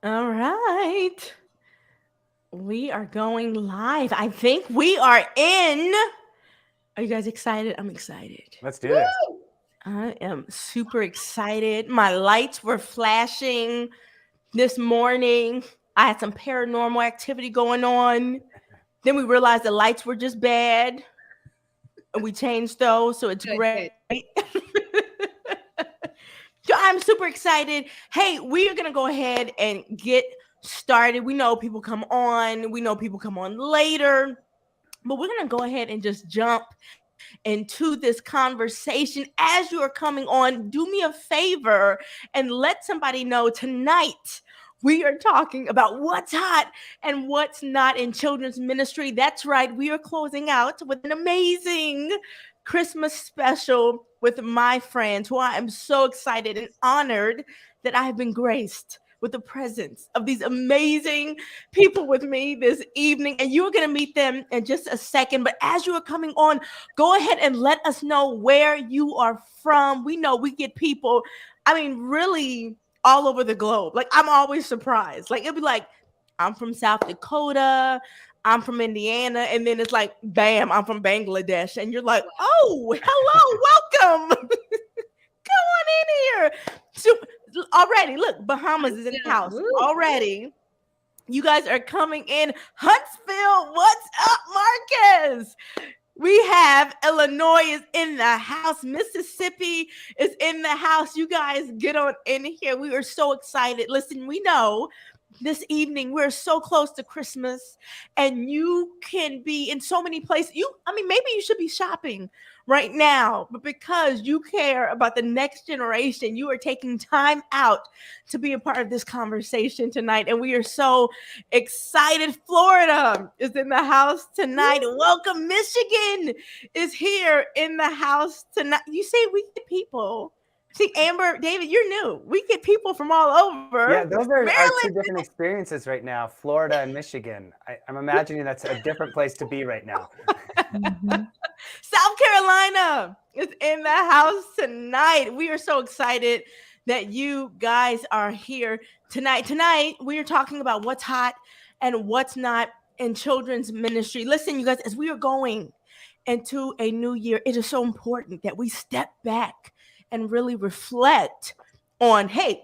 All right. We are going live. I think we are in. Are you guys excited? I'm excited. Let's do this. Woo! I am super excited. My lights were flashing this morning. I had some paranormal activity going on. Then we realized the lights were just bad. And we changed those, so it's Good, great. good. So I'm super excited. Hey, we are going to go ahead and get started. We know people come on, we know people come on later, but we're going to go ahead and just jump into this conversation. As you are coming on, do me a favor and let somebody know tonight we are talking about what's hot and what's not in children's ministry. That's right, we are closing out with an amazing Christmas special with my friends, who I am so excited and honored that I have been graced with the presence of these amazing people with me this evening. And you're going to meet them in just a second. But as you are coming on, go ahead and let us know where you are from. We know we get people, I mean, really all over the globe. Like, I'm always surprised. Like, it'll be like, I'm from South Dakota. I'm from Indiana. And then it's like, bam, I'm from Bangladesh. And you're like, oh, hello, welcome. Come on in here. So, already, look, Bahamas is in the house. Woo! Already. You guys are coming in. Huntsville, what's up, Marcus? We have Illinois is in the house. Mississippi is in the house. You guys get on in here. We are so excited. Listen, we know this evening we're so close to Christmas, and you can be in so many places. Maybe you should be shopping right now, but because you care about the next generation, you are taking time out to be a part of this conversation tonight. And we are so excited. Florida is in the house tonight. Welcome. Michigan is here in the house tonight. You say we get people. See, Amber, David, you're new. We get people from all over. Yeah, those are our Maryland. two different experiences right now, Florida and Michigan. I'm imagining that's a different place to be right now. Mhm. South Carolina is in the house tonight. We are so excited that you guys are here tonight. Tonight, we are talking about what's hot and what's not in children's ministry. Listen, you guys, as we are going into a new year, it is so important that we step back and really reflect on, hey,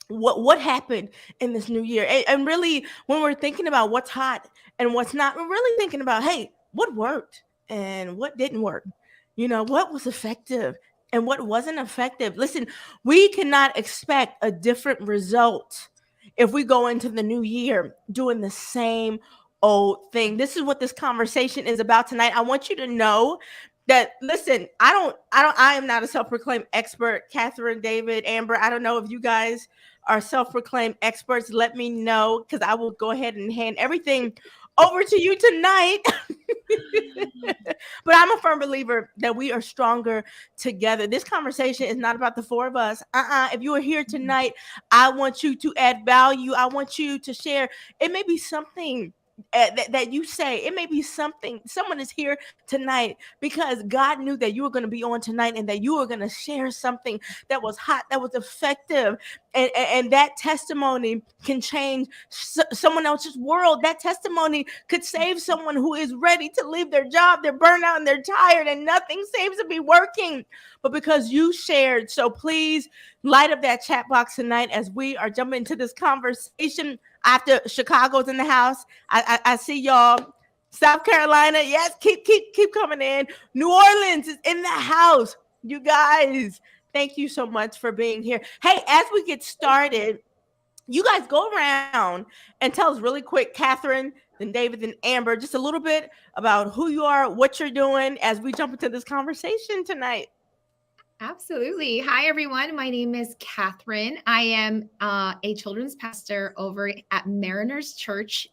what happened in this new year? And really, when we're thinking about what's hot and what's not, we're really thinking about, hey, what worked and what didn't work? What was effective and what wasn't effective? Listen, we cannot expect a different result if we go into the new year doing the same old thing. This is what this conversation is about tonight. I want you to know that, listen, I am not a self-proclaimed expert. Catherine, David, Amber, I don't know if you guys are self-proclaimed experts. Let me know, because I will go ahead and hand everything over to you tonight. But I'm a firm believer that we are stronger together. This conversation is not about the four of us. If you are here tonight, I want you to add value. I want you to share. It may be something that you say. It may be something. Someone is here tonight because God knew that you were going to be on tonight, and that you were going to share something that was hot, that was effective, and that testimony can change someone else's world. That testimony could save someone who is ready to leave their job. They're burnt out and they're tired, and nothing seems to be working. But because you shared, so please light up that chat box tonight as we are jumping into this conversation. After Chicago's in the house, I see y'all. South Carolina, yes, keep coming in. New Orleans is in the house. You guys, thank you so much for being here. Hey, as we get started, you guys go around and tell us really quick, Catherine, then David, then Amber, just a little bit about who you are, what you're doing as we jump into this conversation tonight. Absolutely. Hi, everyone. My name is Catherine. I am a children's pastor over at Mariners Church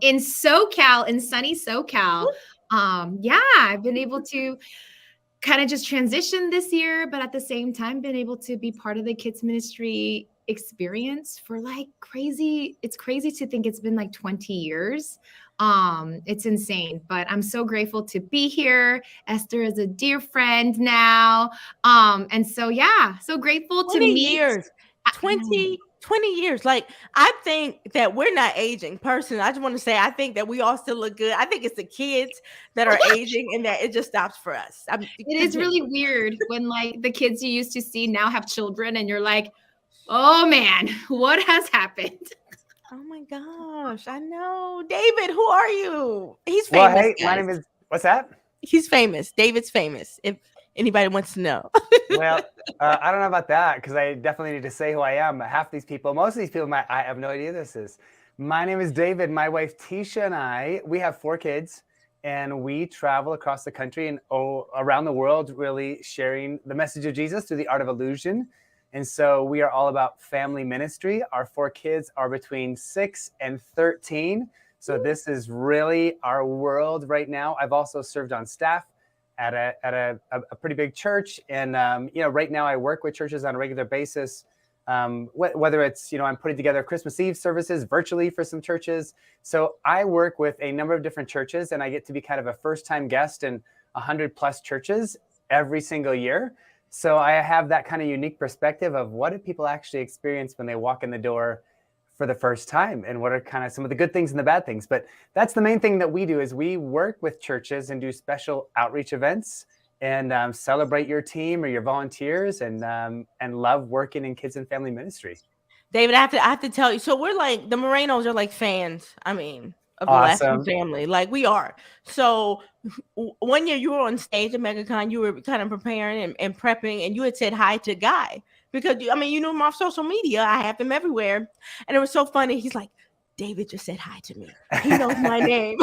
in SoCal, in sunny SoCal. I've been able to kind of just transition this year, but at the same time, been able to be part of the kids ministry experience for like crazy. It's crazy to think it's been like 20 years. It's insane, but I'm so grateful to be here. Esther is a dear friend now. And so, yeah, so grateful to 20 meet. years. I know. 20 20 years. Like, I think that we're not aging. Personally, I just want to say I think that we all still look good. I think it's the kids that are aging and that it just stops for us. It is really weird when like the kids you used to see now have children and you're like, oh man, what has happened? Oh my gosh, I know. David, who are you? He's Well, famous. hey, my guys. name is, what's that? He's famous. David's famous. If anybody wants to know. Well, I don't know about that because I definitely need to say who I am. Half these people, most of these people, I have no idea who this is. My name is David. My wife Tisha and I, we have 4 kids, and we travel across the country and around the world, really sharing the message of Jesus through the art of illusion. And so we are all about family ministry. Our 4 kids are between 6 and 13. So this is really our world right now. I've also served on staff at a pretty big church. And, right now I work with churches on a regular basis, whether it's, I'm putting together Christmas Eve services virtually for some churches. So I work with a number of different churches, and I get to be kind of a first-time guest in 100+ churches every single year. So I have that kind of unique perspective of what do people actually experience when they walk in the door for the first time, and what are kind of some of the good things and the bad things. But that's the main thing that we do is we work with churches and do special outreach events and celebrate your team or your volunteers and love working in kids and family ministry. David, I have to tell you. So we're like, the Morenos are like fans. I mean, of the Awesome. Lasky family, like we are. So one year you were on stage at MegaCon, you were kind of preparing and prepping, and you had said hi to Guy because you knew him off social media. I have him everywhere, and it was so funny. He's like, David just said hi to me. He knows my name.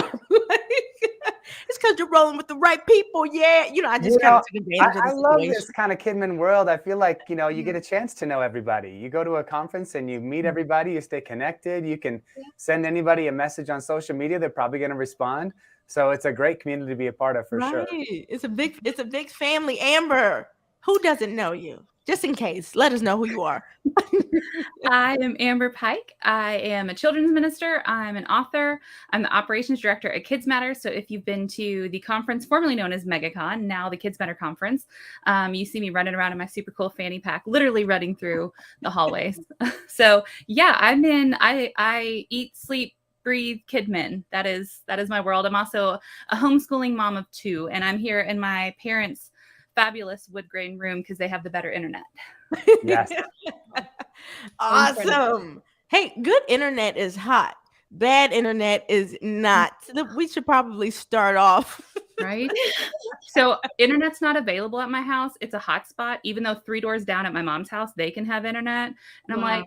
It's because you're rolling with the right people. Yeah, I just kind of took advantage of the I love situation. this kind of Kidmin world. I feel like, you get a chance to know everybody. You go to a conference and you meet everybody, you stay connected. You can send anybody a message on social media. They're probably going to respond. So it's a great community to be a part of for sure. It's a big family. Amber, who doesn't know you? Just in case, let us know who you are. I am Amber Pike. I am a children's minister. I'm an author. I'm the operations director at Kids Matter. So if you've been to the conference formerly known as MegaCon, now the Kids Matter conference, you see me running around in my super cool fanny pack, literally running through the hallways. So yeah, I eat, sleep, breathe Kidmin. That is my world. I'm also a homeschooling mom of 2, and I'm here in my parents' fabulous wood grain room because they have the better internet. Yes. Awesome. Hey, good internet is hot. Bad internet is not. We should probably start off. Right? So internet's not available at my house. It's a hotspot, even though 3 doors down at my mom's house, they can have internet. And I'm like,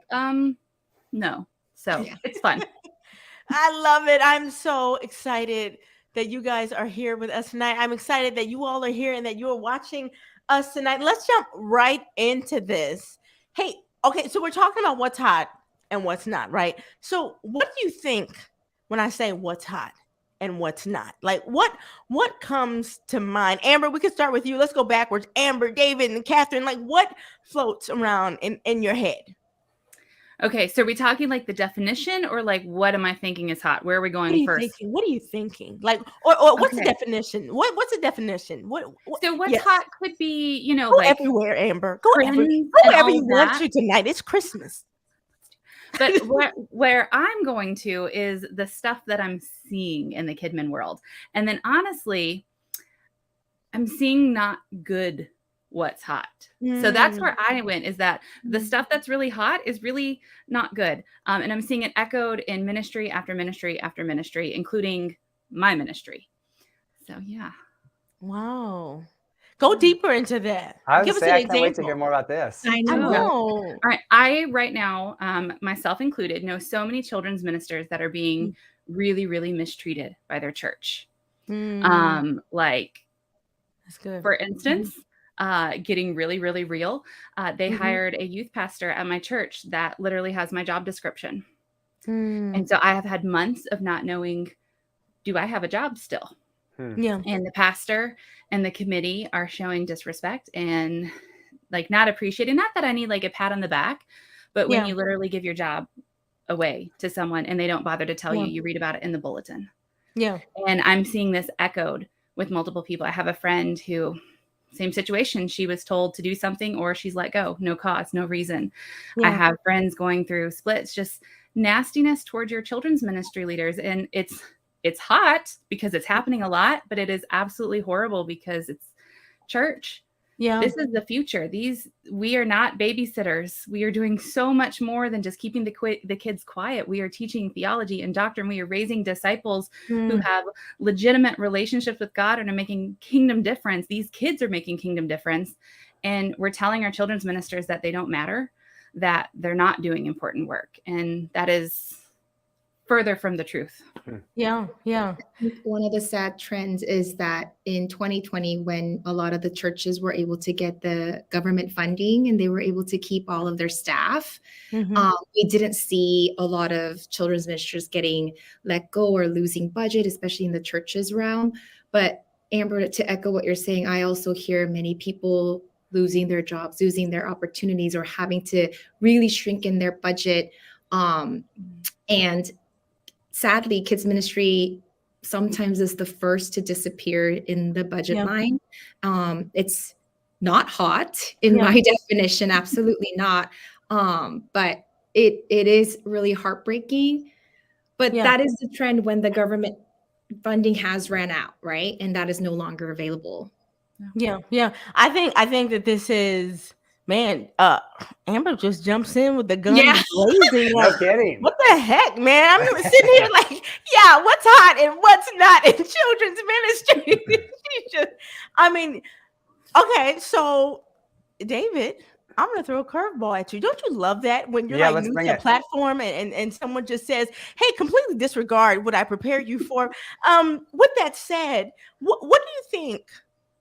no. So it's fun. I love it. I'm so excited that you guys are here with us tonight. I'm excited that you all are here and that you are watching us tonight. Let's jump right into this. Hey, okay, so we're talking about what's hot and what's not, right? So what do you think when I say what's hot and what's not? Like what comes to mind? Amber, we could start with you. Let's go backwards. Amber, David, and Catherine, like what floats around in your head? Okay, so are we talking like the definition or like what am I thinking is hot? Where are we going first? What are you thinking? Like, or what's the definition? What's the definition? So what's hot could be, go like everywhere, Amber. Go wherever you want to tonight. It's Christmas. But where I'm going to is the stuff that I'm seeing in the Kidmin world. And then honestly, I'm seeing not good what's hot. So that's where I went, is that the stuff that's really hot is really not good. And I'm seeing it echoed in ministry after ministry after ministry, including my ministry. So yeah. Wow. Go deeper into that. I would Give say us I an can't wait to example. hear more about this. I I know. know. All right. I right now, myself included, know so many children's ministers that are being really, really mistreated by their church. Like, That's good. for instance, getting really, really real. They hired a youth pastor at my church that literally has my job description. And so I have had months of not knowing, do I have a job still? Yeah. And the pastor and the committee are showing disrespect and like not appreciating, not that I need like a pat on the back, but when you literally give your job away to someone and they don't bother to tell you, you read about it in the bulletin. Yeah. And I'm seeing this echoed with multiple people. I have a friend who same situation. She was told to do something or she's let go. No cause, no reason. Yeah. I have friends going through splits, just nastiness towards your children's ministry leaders. And it's hot because it's happening a lot, but it is absolutely horrible because it's church. Yeah. This is the future. We are not babysitters. We are doing so much more than just keeping the kids quiet. We are teaching theology and doctrine. We are raising disciples who have legitimate relationships with God and are making kingdom difference. These kids are making kingdom difference. And we're telling our children's ministers that they don't matter, that they're not doing important work. And that is further from the truth. Yeah. Yeah. One of the sad trends is that in 2020, when a lot of the churches were able to get the government funding and they were able to keep all of their staff, we didn't see a lot of children's ministers getting let go or losing budget, especially in the churches realm. But Amber, to echo what you're saying, I also hear many people losing their jobs, losing their opportunities, or having to really shrink in their budget. And sadly, kids ministry sometimes is the first to disappear in the budget line. It's not hot in my definition, absolutely not. But it is really heartbreaking. But that is the trend when the government funding has ran out, right? And that is no longer available. Yeah. I think that this is, man, Amber just jumps in with the gun blazing. No kidding. What the heck, man? I'm sitting here like, yeah, what's hot and what's not in children's ministry? Okay, so David, I'm gonna throw a curveball at you. Don't you love that when you're like new to a platform and someone just says, hey, completely disregard what I prepared you for? With that said, what do you think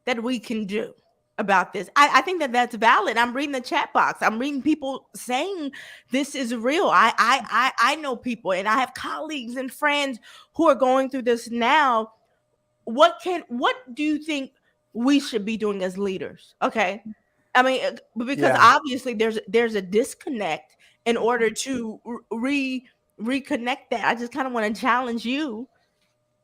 that we can do about this? I think that's valid. I'm reading the chat box. I'm reading people saying this is real. I know people and I have colleagues and friends who are going through this now. What do you think we should be doing as leaders? Okay. I mean, because obviously there's a disconnect in order to reconnect that. I just kind of want to challenge you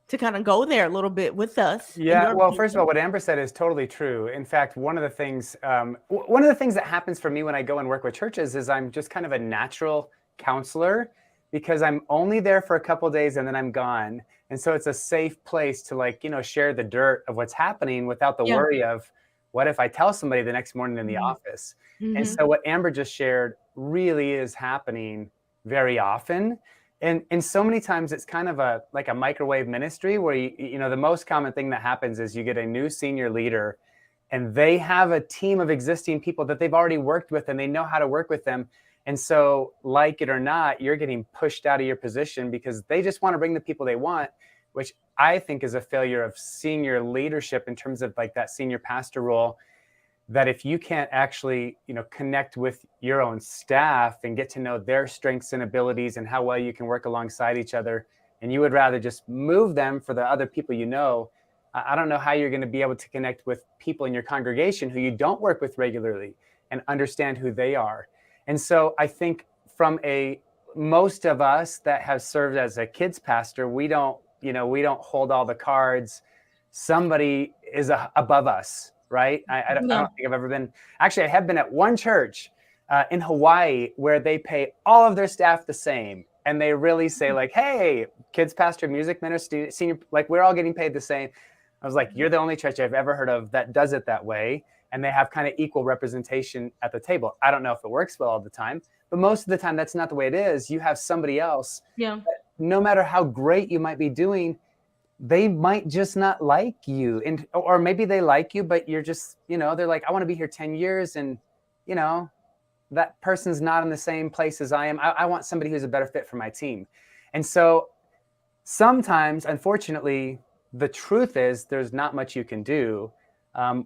to kind of go there a little bit with us. Yeah, well, first of all, what Amber said is totally true. In fact, one of the things that happens for me when I go and work with churches is I'm just kind of a natural counselor because I'm only there for a couple of days and then I'm gone. And so it's a safe place to share the dirt of what's happening without the worry of what if I tell somebody the next morning in the office. And so what Amber just shared really is happening very often. And so many times it's kind of like a microwave ministry where the most common thing that happens is you get a new senior leader and they have a team of existing people that they've already worked with and they know how to work with them. And so like it or not, you're getting pushed out of your position because they just want to bring the people they want, which I think is a failure of senior leadership in terms of like that senior pastor role, that if you can't actually, connect with your own staff and get to know their strengths and abilities and how well you can work alongside each other, and you would rather just move them for the other people I don't know how you're going to be able to connect with people in your congregation who you don't work with regularly and understand who they are. And so I think most of us that have served as a kids pastor, we don't hold all the cards. Somebody is above us. Right? I don't think I've ever been. Actually, I have been at one church in Hawaii where they pay all of their staff the same. And they really say like, hey, kids pastor, music minister, senior, like we're all getting paid the same. I was like, you're the only church I've ever heard of that does it that way. And they have kind of equal representation at the table. I don't know if it works well all the time, but most of the time that's not the way it is. You have somebody else. Yeah. No matter how great you might be doing, they might just not like you, or maybe they like you, but you're just, they're like, I want to be here 10 years. And, that person's not in the same place as I am. I want somebody who's a better fit for my team. And so sometimes, unfortunately, the truth is there's not much you can do.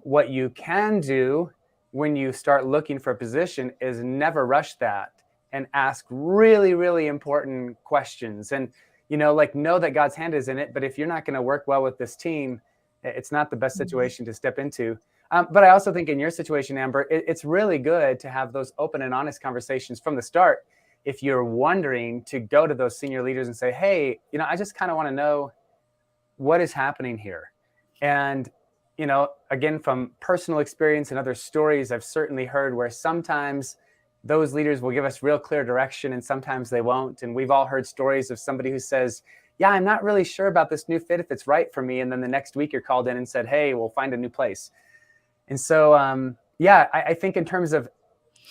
What you can do when you start looking for a position is never rush that and ask really, really important questions. And know that God's hand is in it. But if you're not going to work well with this team, it's not the best situation to step into. But I also think in your situation, Amber, it's really good to have those open and honest conversations from the start. If you're wondering, to go to those senior leaders and say, hey, I just kind of want to know what is happening here. And again, from personal experience and other stories I've certainly heard, where sometimes those leaders will give us real clear direction and sometimes they won't. And we've all heard stories of somebody who says, yeah, I'm not really sure about this new fit if it's right for me. And then the next week you're called in and said, hey, we'll find a new place. And so, I think in terms of,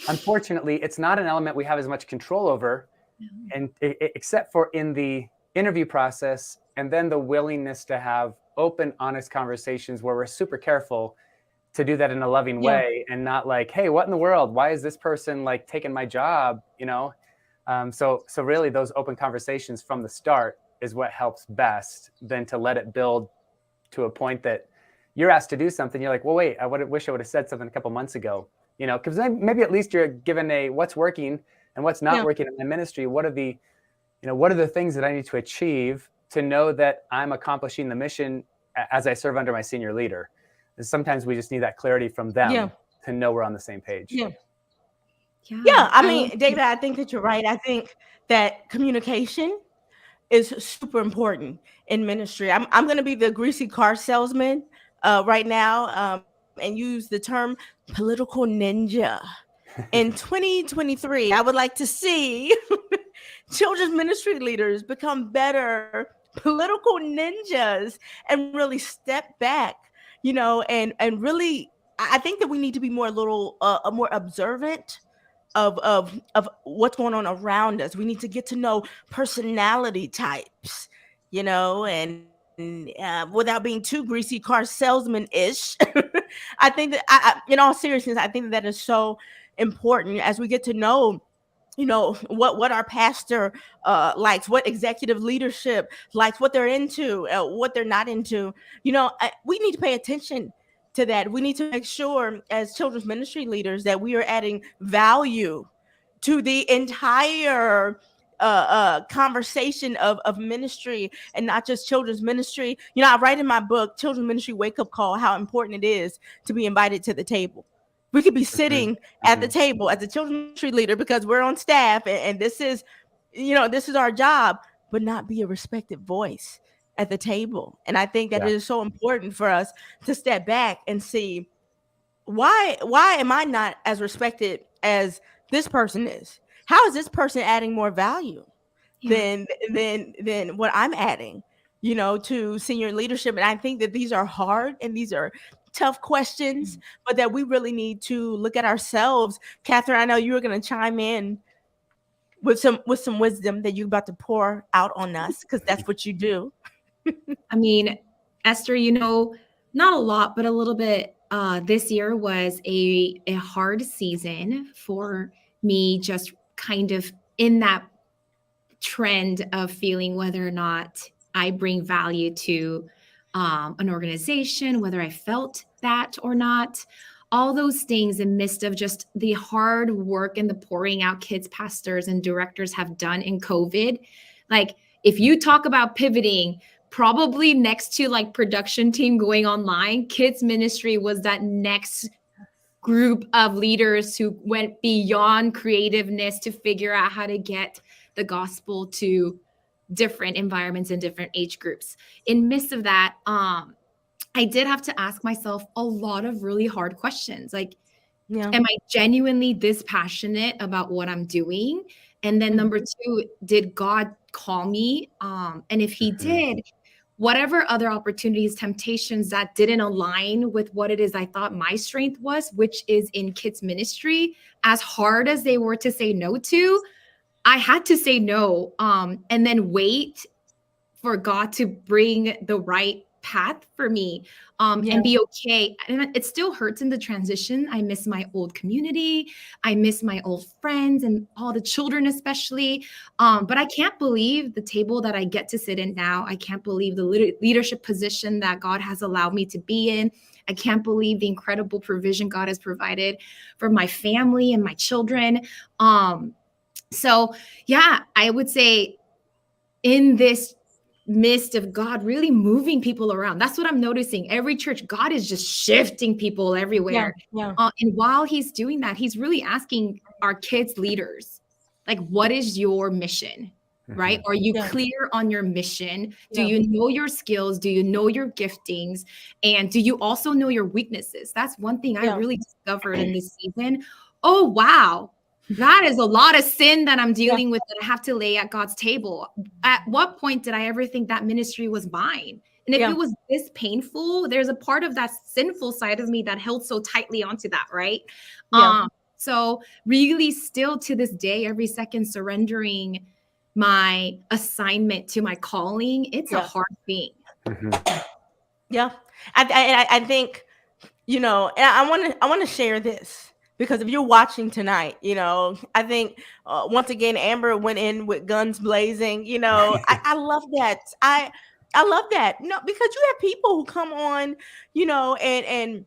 unfortunately, it's not an element we have as much control over, and except for in the interview process, and then the willingness to have open, honest conversations where we're super careful to do that in a loving way and not like, hey, what in the world? Why is this person like taking my job? So really those open conversations from the start is what helps best than to let it build to a point that you're asked to do something. You're like, well, wait, I wish I would have said something a couple months ago, because then maybe at least you're given a what's working and what's not working in my ministry. What are the things that I need to achieve to know that I'm accomplishing the mission as I serve under my senior leader? And sometimes we just need that clarity from them to know we're on the same page. Yeah. I mean, David, I think that you're right. I think that communication is super important in ministry. I'm going to be the greasy car salesman right now and use the term political ninja. In 2023, I would like to see children's ministry leaders become better political ninjas and really step back, and really, I think that we need to be more more observant of what's going on around us. We need to get to know personality types, and without being too greasy car salesman-ish. I think that in all seriousness, I think that is so important as we get to know what our pastor likes, what executive leadership likes, what they're into, what they're not into. We need to pay attention to that. We need to make sure as children's ministry leaders that we are adding value to the entire conversation of ministry, and not just children's ministry. I write in my book, Children's Ministry Wake Up Call, how important it is to be invited to the table. We could be sitting at the table as a children's ministry leader because we're on staff and this is our job, but not be a respected voice at the table. And I think that it is so important for us to step back and see why am I not as respected as this person is? How is this person adding more value than what I'm adding, to senior leadership? And I think that these are hard and these are tough questions, but that we really need to look at ourselves. Catherine, I know you were going to chime in with some wisdom that you're about to pour out on us, because that's what you do. I mean, Esther, not a lot, but a little bit. This year was a hard season for me, just kind of in that trend of feeling whether or not I bring value to an organization, whether I felt that or not. All those things in midst of just the hard work and the pouring out kids pastors and directors have done in COVID. Like, if you talk about pivoting, probably next to like production team going online, kids ministry was that next group of leaders who went beyond creativeness to figure out how to get the gospel to different environments and different age groups. In midst of that, I did have to ask myself a lot of really hard questions. Like, am I genuinely this passionate about what I'm doing? And then number two, did God call me? And if he did, whatever other opportunities, temptations that didn't align with what it is I thought my strength was, which is in kids ministry, as hard as they were to say no to, I had to say no, and then wait for God to bring the right path for me, and be okay. And it still hurts in the transition. I miss my old community. I miss my old friends and all the children, especially. But I can't believe the table that I get to sit in now. I can't believe the leadership position that God has allowed me to be in. I can't believe the incredible provision God has provided for my family and my children. So yeah, I would say in this midst of God really moving people around, that's what I'm noticing. Every church, God is just shifting people everywhere. And while he's doing that, he's really asking our kids leaders, like, what is your mission? right? Are you Yeah. clear on your mission? Do Yeah. you know your skills? Do you know your giftings? And do you also know your weaknesses? That's one thing I Yeah. really discovered in this season. Oh, wow. That is a lot of sin that I'm dealing with that I have to lay at God's table. At what point did I ever think that ministry was mine? And if Yeah. it was this painful, there's a part of that sinful side of me that held so tightly onto that, right? Yeah. So really still to this day, every second surrendering my assignment to my calling, it's a Yeah. hard thing. Yeah. I think, you know, and I want to share this because if you're watching tonight, you know, I think once again Amber went in with guns blazing. You know, I love that. I love that. No, because you have people who come on, you know, and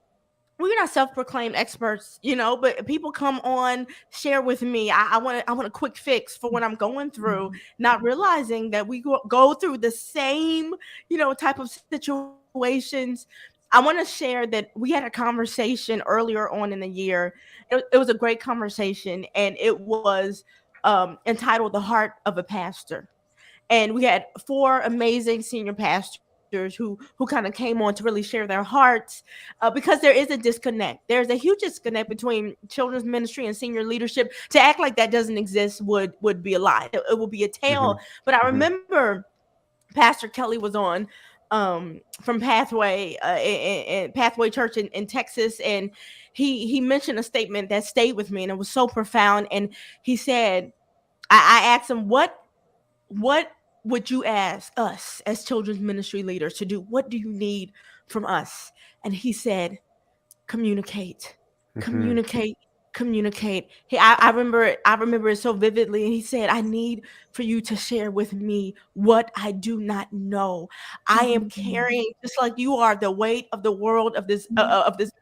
we're not self-proclaimed experts, you know, but people come on, share with me. I want a quick fix for what I'm going through, not realizing that we go through the same, you know, type of situations. I want to share that we had a conversation earlier on in the year. It was a great conversation, and it was entitled "The Heart of a Pastor." And we had 4 amazing senior pastors who kind of came on to really share their hearts, because there is a disconnect. There's a huge disconnect between children's ministry and senior leadership. To act like that doesn't exist would be a lie. It would be a tale. But I remember Pastor Kelly was on from Pathway in Pathway Church in Texas, and he mentioned a statement that stayed with me, and it was so profound. And he said, I asked him, what would you ask us as children's ministry leaders to do? What do you need from us? And he said, communicate, communicate, communicate. I remember it so vividly. And he said, I need for you to share with me what I do not know. I am carrying, just like you are, the weight of the world of this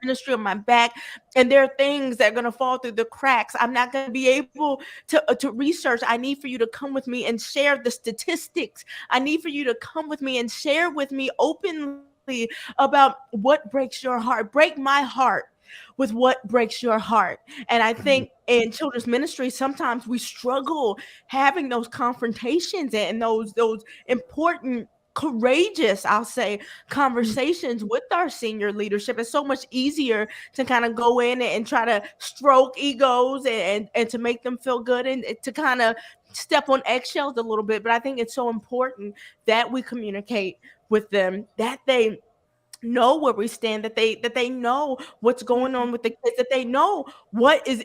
ministry on my back. And there are things that are going to fall through the cracks. I'm not going to be able to research. I need for you to come with me and share the statistics. I need for you to come with me and share with me openly about what breaks your heart. Break my heart with what breaks your heart. And I think in children's ministry, sometimes we struggle having those confrontations and those important, courageous, I'll say, conversations with our senior leadership. It's so much easier to kind of go in and try to stroke egos and to make them feel good and to kind of step on eggshells a little bit. But I think it's so important that we communicate with them, that they know where we stand, that they know what's going on with the kids, that they know what is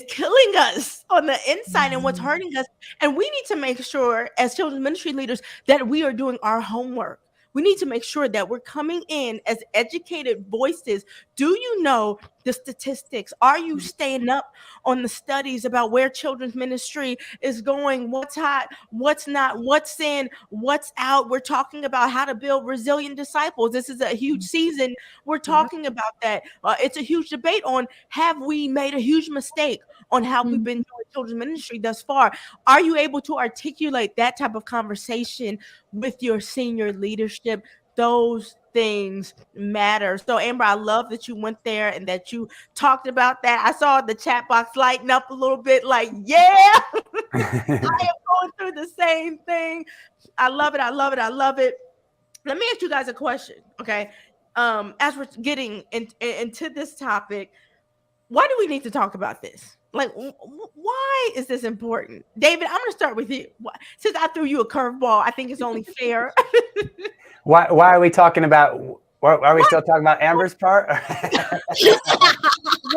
killing us on the inside and what's hurting us. And we need to make sure as children's ministry leaders that we are doing our homework. We need to make sure that we're coming in as educated voices. Do you know the statistics? Are you staying up on the studies about where children's ministry is going, what's hot, what's not, what's in, what's out? We're talking about how to build resilient disciples. This is a huge season. We're talking about that. It's a huge debate on, have we made a huge mistake on how we've been doing children's ministry thus far? Are you able to articulate that type of conversation with your senior leadership? Those things matter. So Amber, I love that you went there and that you talked about that. I saw the chat box lighting up a little bit like, yeah, I am going through the same thing. I love it. I love it. I love it. Let me ask you guys a question. Okay. As we're getting into this topic, why do we need to talk about this? Like, why is this important? David, I'm going to start with you. Since I threw you a curveball, I think it's only fair. Why are we talking about? Are we still talking about Amber's part? Why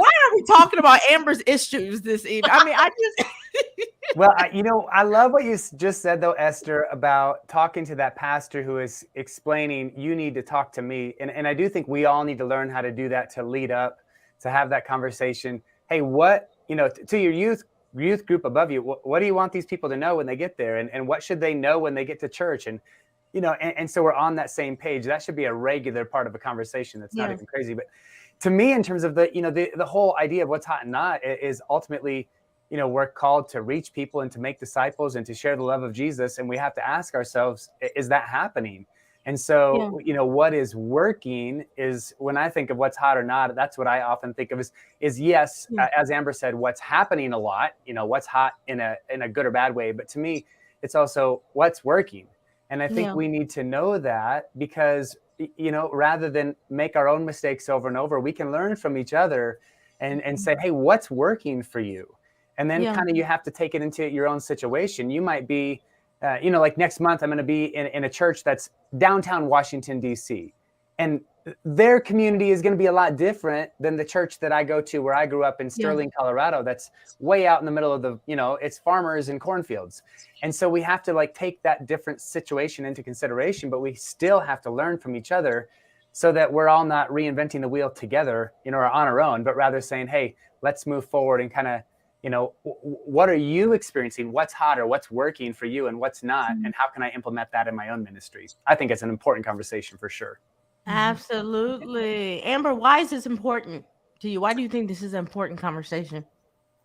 are we talking about Amber's issues this evening? I mean, I just. Well, I love what you just said, though, Esther, about talking to that pastor who is explaining, you need to talk to me. And I do think we all need to learn how to do that, to lead up, to have that conversation. Hey, to your youth group above you, what do you want these people to know when they get there? And what should they know when they get to church? And so we're on that same page. That should be a regular part of a conversation. That's not even crazy. But to me, in terms of the whole idea of what's hot and not, is ultimately, we're called to reach people and to make disciples and to share the love of Jesus. And we have to ask ourselves, is that happening? And so, what is working is, when I think of what's hot or not, that's what I often think of is yes, as Amber said, what's happening a lot, what's hot in a good or bad way. But to me, it's also what's working. And I think Yeah. we need to know that, because, rather than make our own mistakes over and over, we can learn from each other and say, hey, what's working for you? And then Yeah. kind of you have to take it into your own situation. You might be, like next month, I'm going to be in a church that's downtown Washington, D.C. And their community is going to be a lot different than the church that I go to, where I grew up in Sterling, Colorado. That's way out in the middle of the, it's farmers and cornfields. And so we have to like take that different situation into consideration, but we still have to learn from each other so that we're all not reinventing the wheel together, or on our own, but rather saying, hey, let's move forward and kind of, what are you experiencing? What's hot, or what's working for you, and what's not? And how can I implement that in my own ministry? I think it's an important conversation for sure. Absolutely. Amber, why is this important to you? Why do you think this is an important conversation?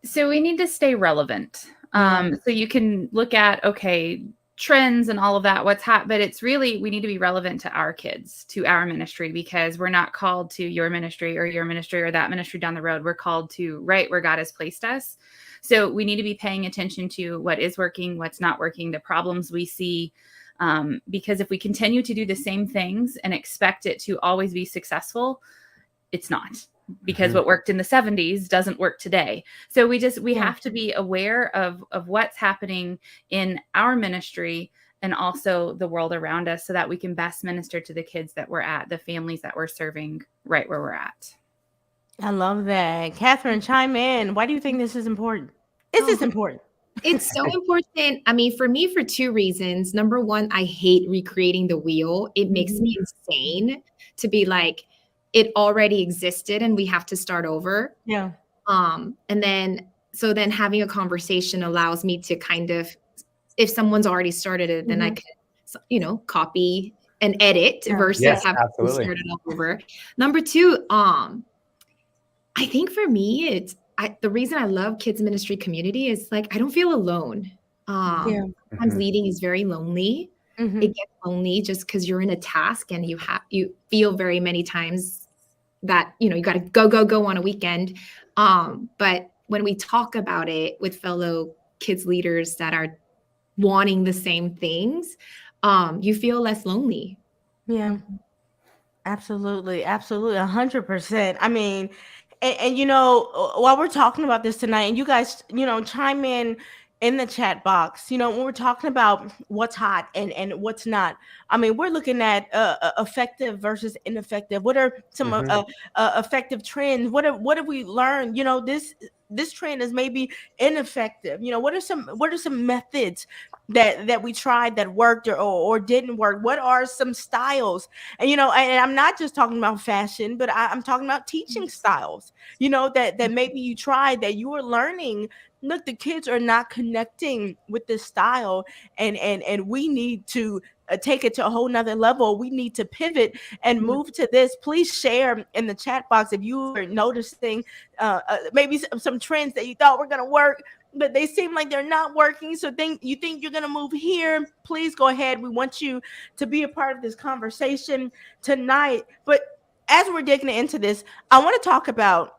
So we need to stay relevant. So you can look at, okay, trends and all of that, what's hot, but it's really, we need to be relevant to our kids, to our ministry, because we're not called to your ministry or that ministry down the road. We're called to right where God has placed us. So we need to be paying attention to what is working, what's not working, the problems we see. Because if we continue to do the same things and expect it to always be successful, it's not. Because what worked in the 70s doesn't work today. So we have to be aware of what's happening in our ministry and also the world around us, so that we can best minister to the kids that we're at, the families that we're serving right where we're at. I love that. Catherine, chime in. Why do you think this is important? Is this important? It's so important. I mean, for me, for two reasons. Number one, I hate recreating the wheel. It makes me insane to be like, it already existed and we have to start over. Yeah. And then having a conversation allows me to kind of, if someone's already started it, then I can, copy and edit versus having to start it all over. Number two, I think for me, the reason I love kids ministry community is like, I don't feel alone. Sometimes leading is very lonely. It gets lonely just because you're in a task and you feel very many times that, you got to go on a weekend. But when we talk about it with fellow kids leaders that are wanting the same things, you feel less lonely. Yeah, absolutely. Absolutely. 100%. I mean, and while we're talking about this tonight, and you guys, chime in the chat box, when we're talking about what's hot and what's not. I mean, we're looking at effective versus ineffective. What are some effective trends? What have we learned? This trend is maybe ineffective. What are some methods that we tried that worked or didn't work? What are some styles? And and I'm not just talking about fashion, but I'm talking about teaching styles. That maybe you tried, that you were learning. Look, the kids are not connecting with this style, and we need to take it to a whole nother level. We need to pivot and move to this. Please share in the chat box if you are noticing maybe some trends that you thought were going to work, but they seem like they're not working. So you think you're going to move here. Please go ahead. We want you to be a part of this conversation tonight. But as we're digging into this, I want to talk about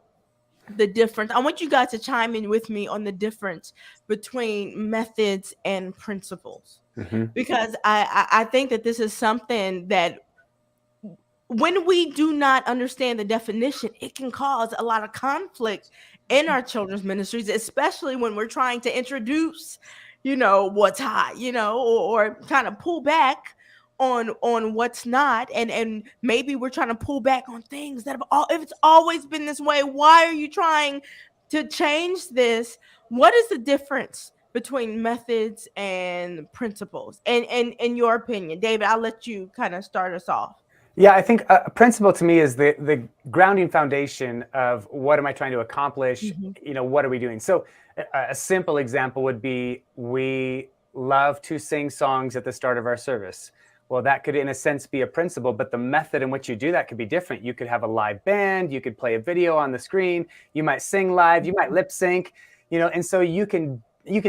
the difference. I want you guys to chime in with me on the difference between methods and principles, because I think that this is something that when we do not understand the definition, it can cause a lot of conflict in our children's ministries, especially when we're trying to introduce, what's hot, or kind of pull back on what's not, and maybe we're trying to pull back on things that if it's always been this way, why are you trying to change this? What is the difference between methods and principles, and in your opinion? David, I'll let you kind of start us off. Yeah, I think a principle to me is the grounding foundation of what am I trying to accomplish? What are we doing? So a simple example would be, we love to sing songs at the start of our service. Well, that could, in a sense, be a principle, but the method in which you do that could be different. You could have a live band, you could play a video on the screen, you might sing live, you might lip sync, and so you can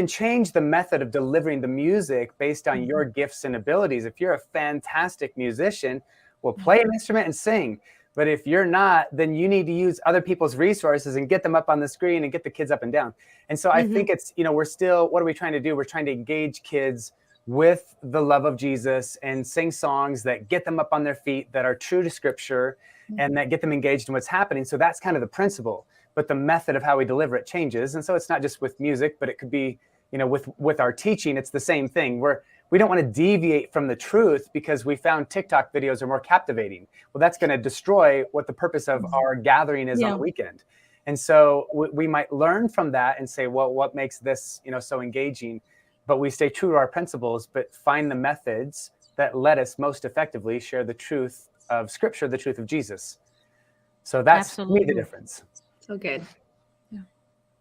change the method of delivering the music based on your gifts and abilities. If you're a fantastic musician, well, play an instrument and sing. But if you're not, then you need to use other people's resources and get them up on the screen and get the kids up and down. And so I think it's, we're still, what are we trying to do? We're trying to engage kids with the love of Jesus and sing songs that get them up on their feet, that are true to scripture, and that get them engaged in what's happening. So that's kind of the principle, but the method of how we deliver it changes. And so it's not just with music, but it could be, with our teaching, it's the same thing. We don't want to deviate from the truth because we found TikTok videos are more captivating. Well, that's going to destroy what the purpose of our gathering is on the weekend. And so we might learn from that and say, well, what makes this, so engaging? But we stay true to our principles, but find the methods that let us most effectively share the truth of Scripture, the truth of Jesus. So that's to me the difference. So good. Yeah.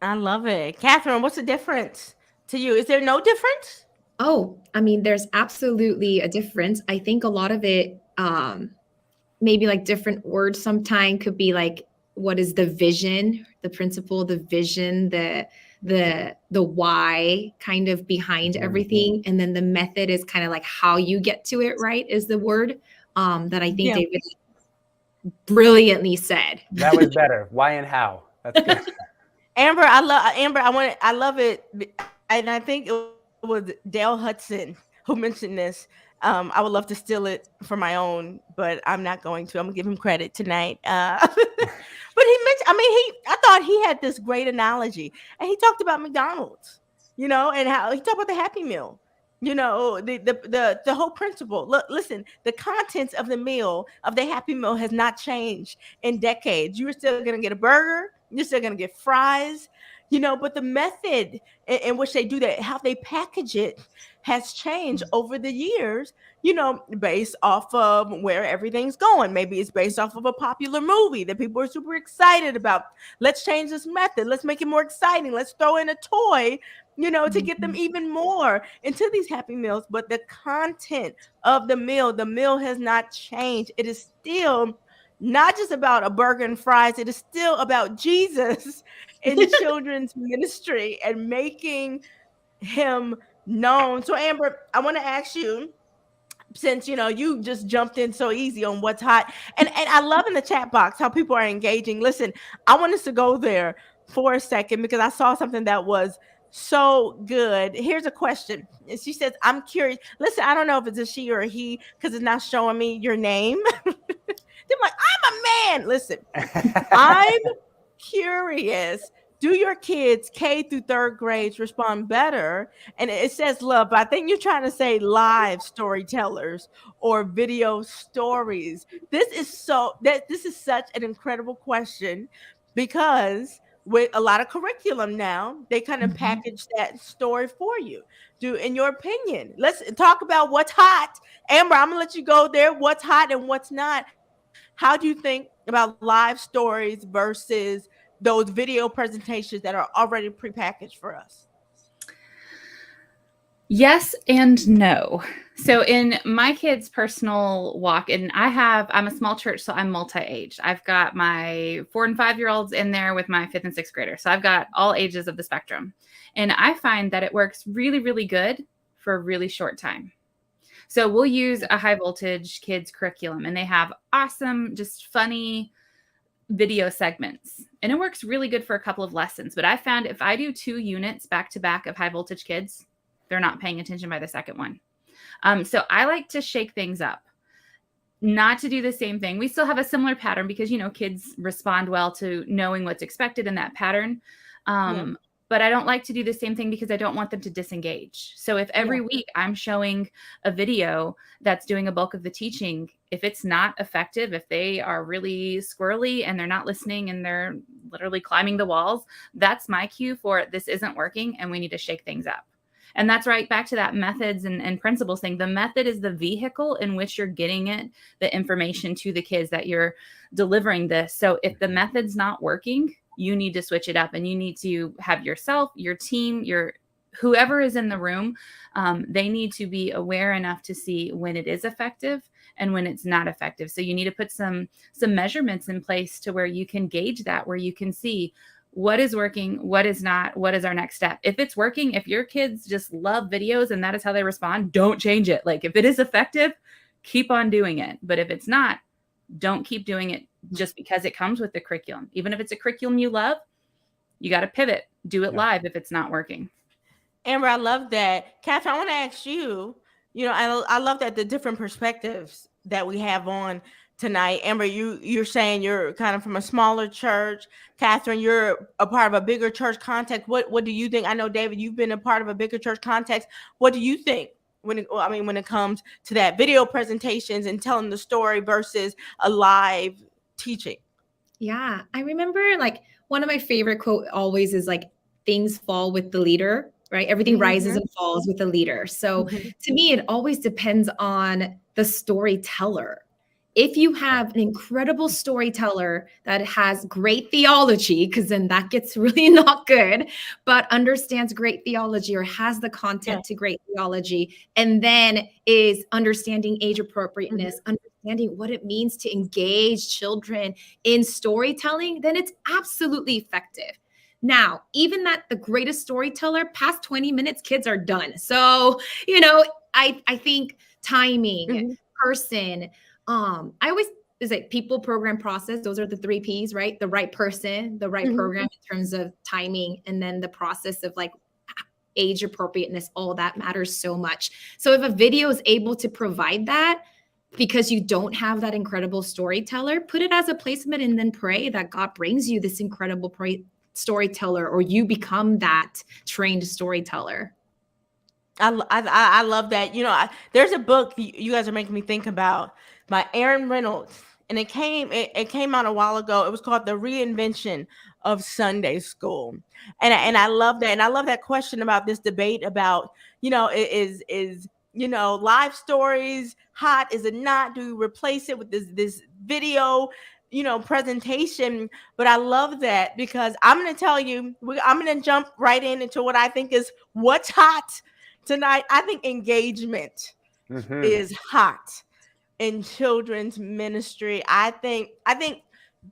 I love it. Catherine, what's the difference to you? Is there no difference? Oh, I mean, there's absolutely a difference. I think a lot of it, maybe like different words sometimes could be like, what is the vision, the principle, the vision, the why kind of behind everything. And then the method is kind of like how you get to it, right? Is the word that I think David brilliantly said. That was better. Why and how. That's good. Amber, I love it. And I think it was Dale Hudson who mentioned this. I would love to steal it for my own, but I'm not going to. I'm gonna give him credit tonight. But he mentioned, I thought he had this great analogy, and he talked about McDonald's, and how he talked about the Happy Meal, the whole principle. Look, listen, the contents of the meal, of the Happy Meal, has not changed in decades. You're still gonna get a burger, you're still gonna get fries, but the method in which they do that, how they package it, has changed over the years, based off of where everything's going. Maybe it's based off of a popular movie that people are super excited about. Let's change this method. Let's make it more exciting. Let's throw in a toy, to get them even more into these Happy Meals. But the content of the meal has not changed. It is still not just about a burger and fries. It is still about Jesus in children's ministry and making him known. So Amber, I want to ask you, since you just jumped in so easy on what's hot, and I love in the chat box how people are engaging. Listen, I want us to go there for a second because I saw something that was so good. Here's a question. And she says, I'm curious. Listen, I don't know if it's a she or a he because it's not showing me your name. They're like, I'm a man. Listen, I'm curious. Do your kids K through third grades respond better? And it says love, but I think you're trying to say live storytellers or video stories. This is such an incredible question because with a lot of curriculum now, they kind of package that story for you. In your opinion, let's talk about what's hot. Amber, I'm gonna let you go there. What's hot and what's not? How do you think about live stories versus those video presentations that are already prepackaged for us? Yes and no. So in my kids' personal walk, and I'm a small church, so I'm multi-aged. I've got my 4 and 5-year-olds in there with my 5th and 6th grader. So I've got all ages of the spectrum. And I find that it works really, really good for a really short time. So we'll use a high voltage kids curriculum, and they have awesome, just funny video segments. And it works really good for a couple of lessons. But I found if I do 2 units back to back of high voltage kids, they're not paying attention by the second one. So I like to shake things up, not to do the same thing. We still have a similar pattern because, kids respond well to knowing what's expected in that pattern. But I don't like to do the same thing because I don't want them to disengage. So if every week I'm showing a video that's doing a bulk of the teaching, if it's not effective, if they are really squirrely and they're not listening and they're literally climbing the walls, that's my cue for this isn't working and we need to shake things up. And that's right back to that methods and principles thing. The method is the vehicle in which you're getting the information to the kids that you're delivering this. So if the method's not working, you need to switch it up, and you need to have yourself, your team, whoever is in the room, they need to be aware enough to see when it is effective and when it's not effective. So you need to put some measurements in place to where you can gauge that, where you can see what is working, what is not, what is our next step. If it's working, if your kids just love videos and that is how they respond, don't change it. Like if it is effective, keep on doing it. But if it's not, don't keep doing it. just because it comes with the curriculum. Even if it's a curriculum you love, you got to pivot, do it live if it's not working. Amber, I love that. Catherine, I want to ask you, I love that the different perspectives that we have on tonight. Amber, you're saying you're kind of from a smaller church. Catherine, you're a part of a bigger church context. What do you think? I know, David, you've been a part of a bigger church context. What do you think when it comes to that video presentations and telling the story versus a live teaching? Yeah, I remember like one of my favorite quote always is like, things fall with the leader, right? Everything rises and falls with the leader. So to me, it always depends on the storyteller. If you have an incredible storyteller that has great theology, because then that gets really not good, but understands great theology or has the content to great theology, and then is understanding age appropriateness, understanding what it means to engage children in storytelling, then it's absolutely effective. Now, even that the greatest storyteller, past 20 minutes, kids are done. So, I think timing, person, I always is like people, program, process. Those are the 3 Ps, right? The right person, the right program in terms of timing, and then the process of like age appropriateness, all that matters so much. So if a video is able to provide that, because you don't have that incredible storyteller, put it as a placement and then pray that God brings you this incredible storyteller, or you become that trained storyteller. I love that. There's a book you guys are making me think about by Aaron Reynolds, and it came out a while ago. It was called The Reinvention of Sunday School, and I love that. And I love that question about this debate about is live stories hot? Is it not? Do we replace it with this video presentation? But I love that, because I'm going to tell you, I'm going to jump right into what I think is what's hot tonight. I think engagement is hot in children's ministry. I think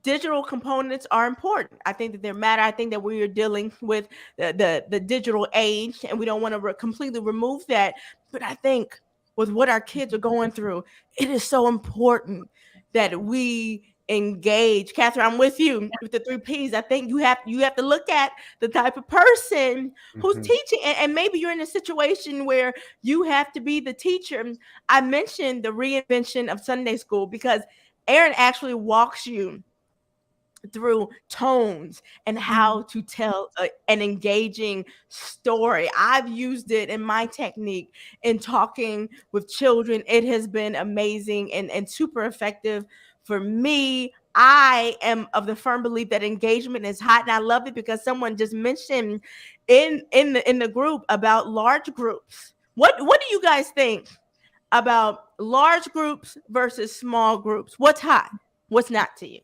digital components are important. I think that they matter. I think that we are dealing with the digital age, and we don't want to completely remove that. But I think with what our kids are going through, it is so important that we engage. Catherine, I'm with you with the 3 Ps. I think you have to look at the type of person who's teaching, and maybe you're in a situation where you have to be the teacher. I mentioned the reinvention of Sunday school because Aaron actually walks you through tones and how to tell an engaging story. I've used it in my technique in talking with children. It has been amazing and super effective for me. I am of the firm belief that engagement is hot, and I love it because someone just mentioned in the group about large groups. What do you guys think about large groups versus small groups? What's hot? What's not to you?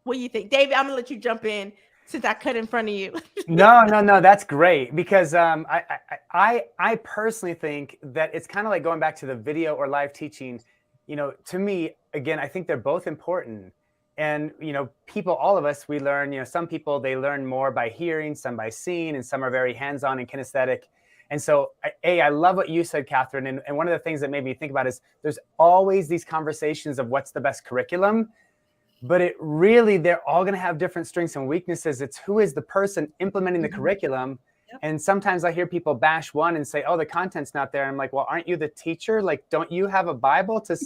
What do you think? David, I'm gonna let you jump in since I cut in front of you. No, that's great, because I personally think that it's kind of like going back to the video or live teaching. To me, again, I think they're both important. And, people, all of us, we learn, some people, they learn more by hearing, some by seeing, and some are very hands-on and kinesthetic. And so, I love what you said, Catherine. And one of the things that made me think about is there's always these conversations of what's the best curriculum, but they're all going to have different strengths and weaknesses. It's who is the person implementing the curriculum. Yep. And sometimes I hear people bash one and say, oh, the content's not there. I'm like, well, aren't you the teacher? Like, don't you have a Bible to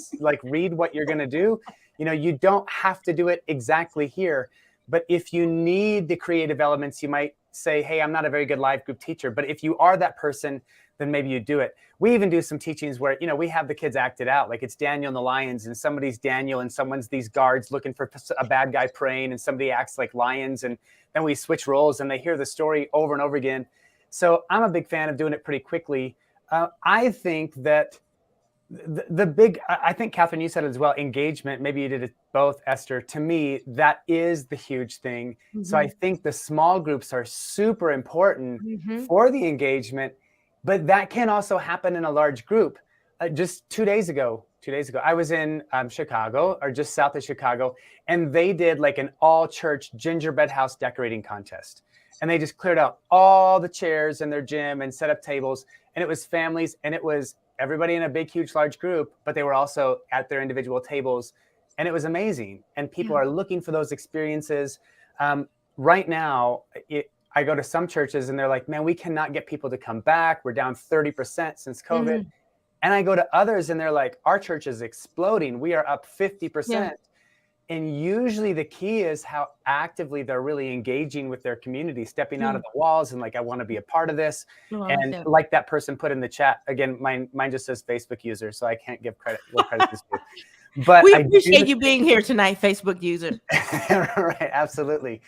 read what you're going to do? You don't have to do it exactly here. But if you need the creative elements, you might say, hey, I'm not a very good live group teacher. But if you are that person, then maybe you do it. We even do some teachings where, we have the kids act it out. Like it's Daniel and the lions, and somebody's Daniel and someone's these guards looking for a bad guy praying, and somebody acts like lions. And then we switch roles and they hear the story over and over again. So I'm a big fan of doing it pretty quickly. I think that I think, Catherine, you said it as well, engagement, maybe you did it both, Esther. To me, that is the huge thing. So I think the small groups are super important for the engagement, but that can also happen in a large group. Just 2 days ago, I was in Chicago, or just south of Chicago, and they did like an all-church gingerbread house decorating contest. And they just cleared out all the chairs in their gym and set up tables. And it was families, and it was everybody in a big, huge, large group, but they were also at their individual tables. and it was amazing. And people are looking for those experiences. Right now, I go to some churches and they're like, man, we cannot get people to come back. We're down 30% since COVID. And I go to others and they're like, our church is exploding. We are up 50%. Yeah. And usually the key is how actively they're really engaging with their community, stepping out of the walls and like, I want to be a part of this. And like that person put in the chat, again, mine just says Facebook user, so I can't give credit where credit is due. But we appreciate you being here tonight, Facebook user. Right, absolutely.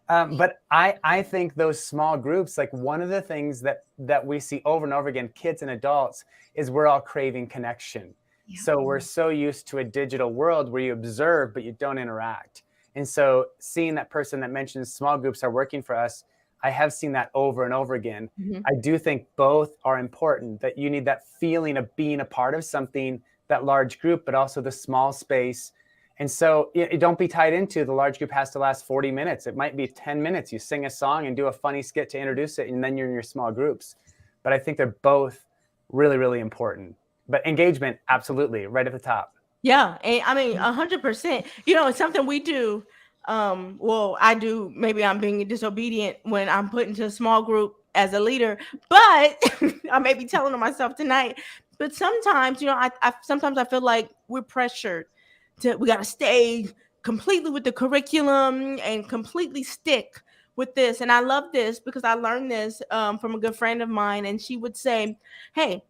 But I think those small groups, like one of the things that we see over and over again, kids and adults, is we're all craving connection. Yeah. So we're so used to a digital world where you observe, but you don't interact. And so seeing that person that mentions small groups are working for us, I have seen that over and over again. I do think both are important, that you need that feeling of being a part of something, that large group, but also the small space. And so don't be tied into the large group has to last 40 minutes. It might be 10 minutes. You sing a song and do a funny skit to introduce it, and then you're in your small groups. But I think they're both really, really important. But engagement, absolutely, right at the top. Yeah, and I mean, 100%. You know, it's something we do. Well, I do. Maybe I'm being disobedient when I'm put into a small group as a leader, but I may be telling on myself tonight. But sometimes, you know, I feel like we're pressured we got to stay completely with the curriculum and completely stick with this. And I love this because I learned this from a good friend of mine, and she would say, hey,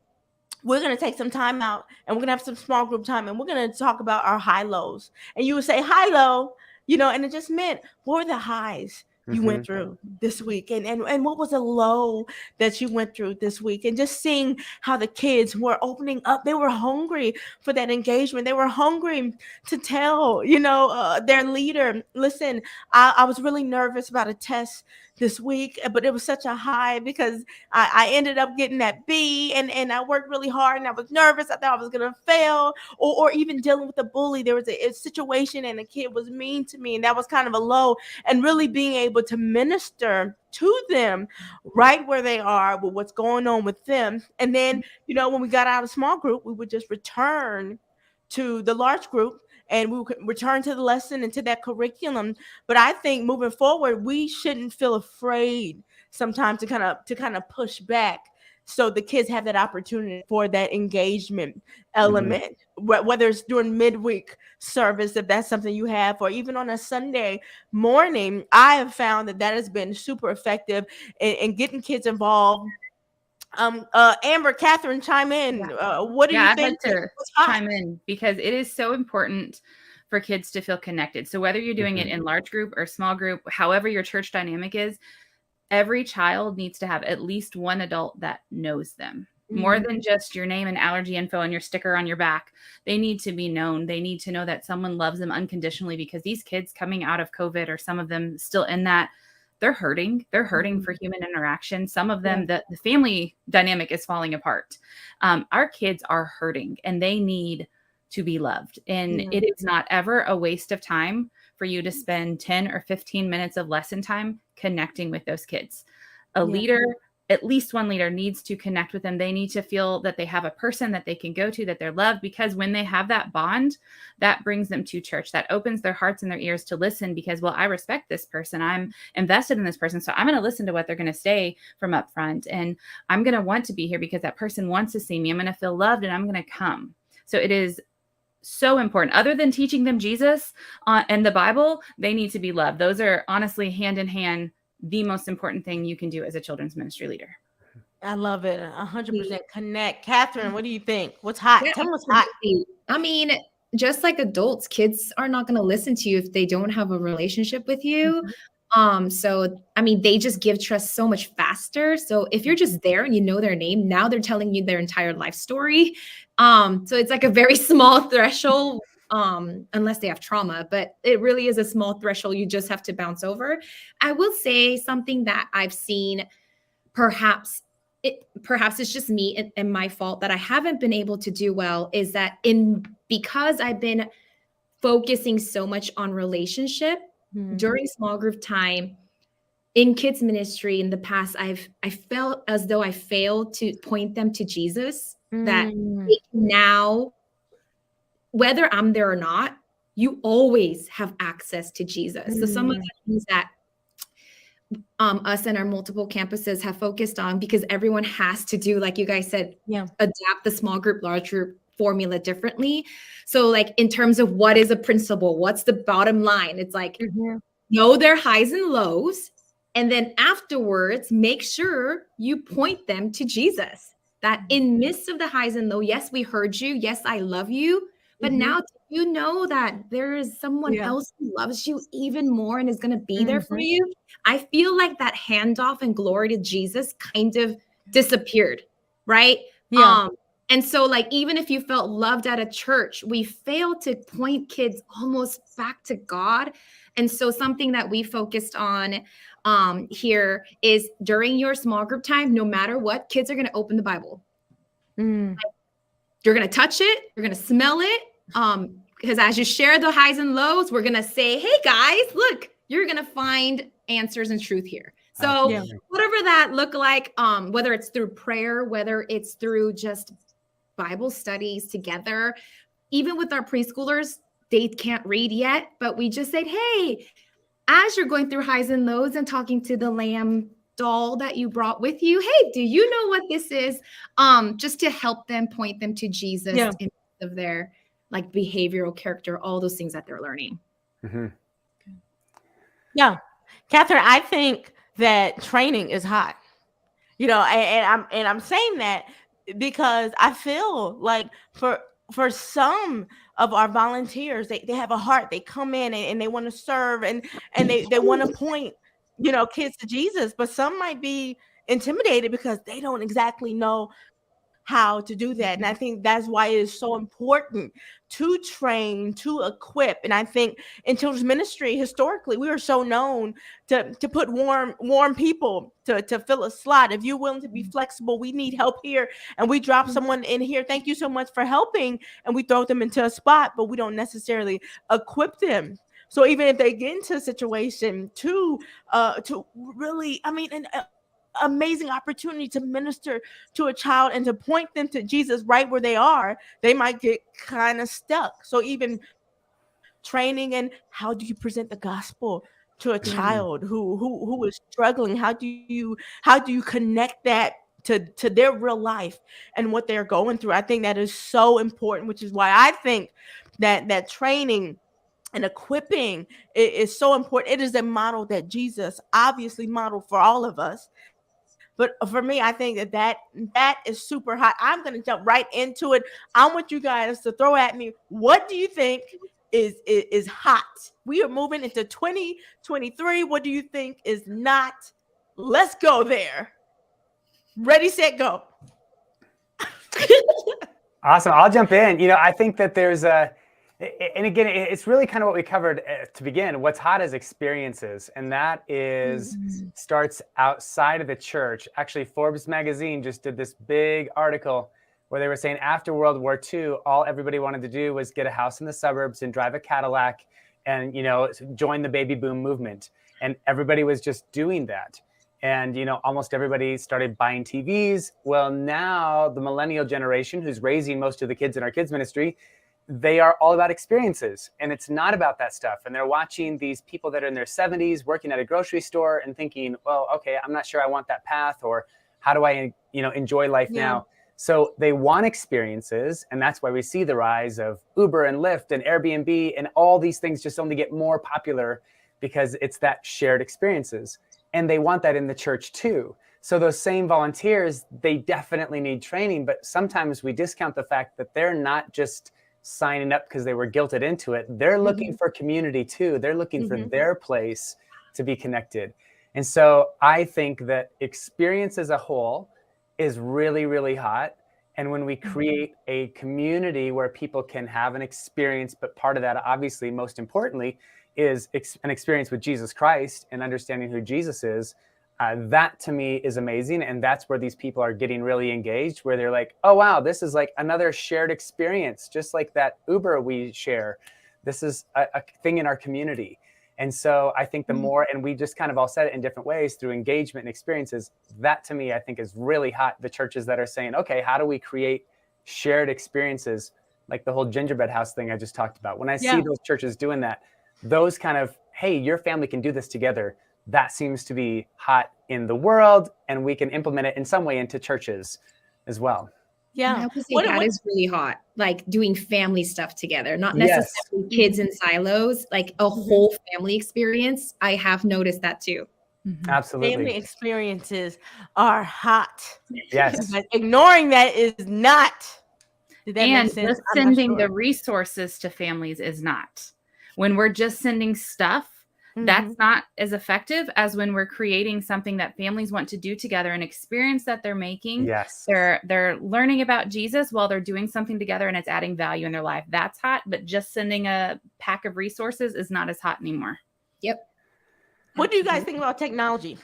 we're going to take some time out and we're going to have some small group time and we're going to talk about our high lows. And you would say high low, you know, and it just meant what were the highs you went through this week, and what was a low that you went through this week, and just seeing how the kids were opening up. They were hungry for that engagement. They were hungry to tell, you know, their leader, listen, I was really nervous about a test this week, but it was such a high because I ended up getting that B, and I worked really hard and I was nervous. I thought I was going to fail, or even dealing with a bully. There was a situation and a kid was mean to me, and that was kind of a low, and really being able to minister to them right where they are with what's going on with them. And then, you know, when we got out of small group, we would just return to the large group and we would return to the lesson and to that curriculum. But I think moving forward, we shouldn't feel afraid sometimes to kind of push back, so the kids have that opportunity for that engagement element, whether it's during midweek service, if that's something you have, or even on a Sunday morning. I have found that has been super effective in getting kids involved. Amber, Catherine, chime in. What do you think? I'd like to chime in because it is so important for kids to feel connected. So whether you're doing it in large group or small group, however your church dynamic is, every child needs to have at least one adult that knows them. More than just your name and allergy info and your sticker on your back. They need to be known. They need to know that someone loves them unconditionally, because these kids coming out of COVID, or some of them still in that, they're hurting. They're hurting for human interaction. Some of them, the family dynamic is falling apart. Our kids are hurting and they need to be loved. And it is not ever a waste of time for you to spend 10 or 15 minutes of lesson time connecting with those kids. A leader, at least one leader, needs to connect with them. They need to feel that they have a person that they can go to, that they're loved, because when they have that bond, that brings them to church. That opens their hearts and their ears to listen, because, well, I respect this person. I'm invested in this person. So I'm going to listen to what they're going to say from up front. And I'm going to want to be here because that person wants to see me. I'm going to feel loved and I'm going to come. So it is so important. Other than teaching them Jesus and the Bible, they need to be loved. Those are honestly hand in hand the most important thing you can do as a children's ministry leader. I love it. 100% connect. Catherine, what do you think? What's hot? Tell me what's hot. I mean, just like adults, kids are not going to listen to you if they don't have a relationship with you. So, I mean, they just give trust so much faster. So if you're just there and you know their name, now they're telling you their entire life story. So it's like a very small threshold, unless they have trauma, but it really is a small threshold. You just have to bounce over. I will say something that I've seen, perhaps it's just me and my fault, that I haven't been able to do well, is that because I've been focusing so much on relationship during small group time in kids ministry in the past, I felt as though I failed to point them to Jesus, that now, whether I'm there or not, you always have access to Jesus. So some of the things that us and our multiple campuses have focused on, because everyone has to do, like you guys said, adapt the small group, large group formula differently. So like in terms of what is a principle, what's the bottom line? It's like know their highs and lows. And then afterwards, make sure you point them to Jesus. That in midst of the highs and lows, yes, we heard you. Yes, I love you. But now you know that there is someone else who loves you even more and is going to be there for you. I feel like that handoff and glory to Jesus kind of disappeared, right? And so like, even if you felt loved at a church, we fail to point kids almost back to God. And so something that we focused on here is during your small group time, no matter what, kids are going to open the Bible. You're going to touch it. You're going to smell it. Because as you share the highs and lows, we're going to say, hey guys, look, you're going to find answers and truth here. So whatever that look like, whether it's through prayer, whether it's through just Bible studies together, even with our preschoolers, they can't read yet, but we just said, hey, as you're going through highs and lows and talking to the lamb doll that you brought with you, hey, do you know what this is? Just to help them, point them to Jesus in of their like behavioral character, all those things that they're learning. Yeah. Catherine, I think that training is hot, you know, and I'm saying that because I feel like for some of our volunteers, they have a heart. They come in and they want to serve and they want to point, you know, kids to Jesus, but some might be intimidated because they don't exactly know how to do that. And I think that's why it is so important to train, to equip. And I think in children's ministry, historically, we are so known to put warm people to fill a slot. If you're willing to be flexible, we need help here. And we drop someone in here. Thank you so much for helping. And we throw them into a spot, but we don't necessarily equip them. So even if they get into a situation to really, I mean, amazing opportunity to minister to a child and to point them to Jesus right where they are, they might get kind of stuck. So even training and how do you present the gospel to a child who is struggling? How do you connect that to their real life and what they're going through? I think that is so important, which is why I think that training and equipping is so important. It is a model that Jesus obviously modeled for all of us. But for me, I think that is super hot. I'm going to jump right into it. I want you guys to throw at me, what do you think is hot? We are moving into 2023. What do you think is not? Let's go there. Ready, set, go. Awesome. I'll jump in. You know, I think that there's and again, it's really kind of what we covered to begin. What's hot is experiences, and that is starts outside of the church. Actually, Forbes magazine just did this big article where they were saying after World War II, all everybody wanted to do was get a house in the suburbs and drive a Cadillac and, you know, join the baby boom movement. And everybody was just doing that. And, you know, almost everybody started buying TVs. Well, now the millennial generation, who's raising most of the kids in our kids ministry, they are all about experiences, and it's not about that stuff. And they're watching these people that are in their 70s working at a grocery store and thinking, well, okay, I'm not sure I want that path, or how do I, you know, enjoy life now? So they want experiences, and that's why we see the rise of Uber and Lyft and Airbnb, and all these things just only get more popular because it's that shared experiences. And they want that in the church too. So those same volunteers, they definitely need training, but sometimes we discount the fact that they're not just signing up because they were guilted into it. They're looking for community too. They're looking for their place to be connected. And so I think that experience as a whole is really, really hot. And when we create a community where people can have an experience, but part of that, obviously, most importantly, is an experience with Jesus Christ and understanding who Jesus is, that to me is amazing. And that's where these people are getting really engaged, where they're like, oh, wow, this is like another shared experience, just like that Uber we share. This is a thing in our community. And so I think the more, and we just kind of all said it in different ways through engagement and experiences, that to me, I think is really hot. The churches that are saying, okay, how do we create shared experiences like the whole gingerbread house thing I just talked about. When I Yeah. see those churches doing that, those kind of, hey, your family can do this together, that seems to be hot in the world, and we can implement it in some way into churches as well. And Yeah. I would say that is really hot, like doing family stuff together, not Yes. necessarily kids in silos, like a whole family experience. I have noticed that too. Absolutely. Family experiences are hot. Yes. But ignoring that is not. Did that And make sense? just I'm not sending sure. the resources to families is not. When we're just sending stuff, that's not as effective as when we're creating something that families want to do together, an experience that they're making. Yes. They're learning about Jesus while they're doing something together, and it's adding value in their life. That's hot, but just sending a pack of resources is not as hot anymore. Yep. What do you guys think about technology?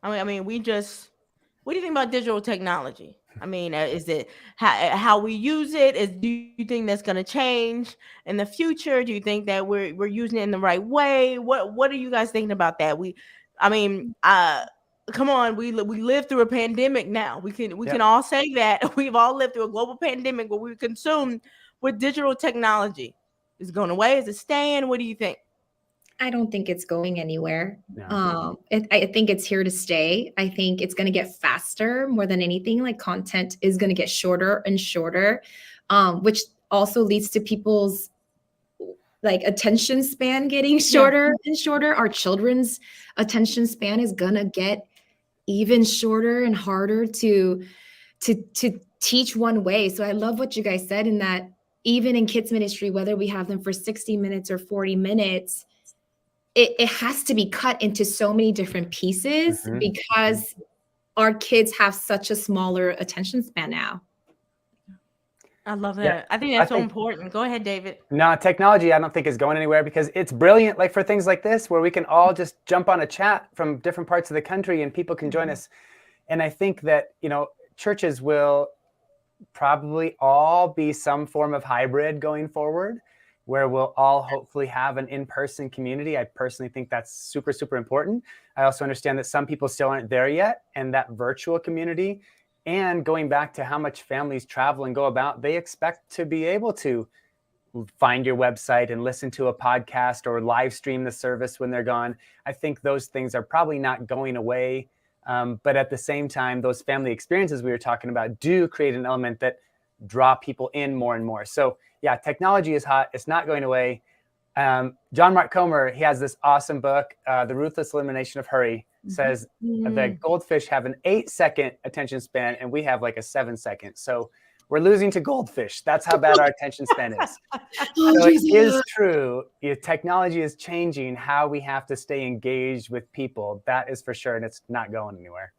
What do you think about digital technology? I mean, is it how we use it? Do you think that's going to change in the future? Do you think that we're using it in the right way? What are you guys thinking about that? Come on, we live through a pandemic now. We can all say that we've all lived through a global pandemic where we consumed with digital technology. Is it going away? Is it staying? What do you think? I don't think it's going anywhere. No. I think it's here to stay. I think it's going to get faster more than anything. Like content is going to get shorter and shorter, which also leads to people's like attention span getting shorter and shorter. Our children's attention span is going to get even shorter and harder to teach one way. So I love what you guys said in that even in kids ministry, whether we have them for 60 minutes or 40 minutes, it has to be cut into so many different pieces because our kids have such a smaller attention span now. I love that. Yeah, I think that's so important. Go ahead, David. No, technology I don't think is going anywhere because it's brilliant, like for things like this where we can all just jump on a chat from different parts of the country and people can join us. And I think that, churches will probably all be some form of hybrid going forward, where we'll all hopefully have an in-person community. I personally think that's super, super important. I also understand that some people still aren't there yet, and that virtual community, and going back to how much families travel and go about, they expect to be able to find your website and listen to a podcast or live stream the service when they're gone. I think those things are probably not going away. But at the same time, those family experiences we were talking about do create an element that draw people in more and more. So yeah, technology is hot. It's not going away. John Mark Comer, he has this awesome book, The Ruthless Elimination of Hurry, says the goldfish have an 8-second attention span and we have like a 7-second. So we're losing to goldfish. That's how bad our attention span is. So it is true. Technology is changing how we have to stay engaged with people. That is for sure. And it's not going anywhere.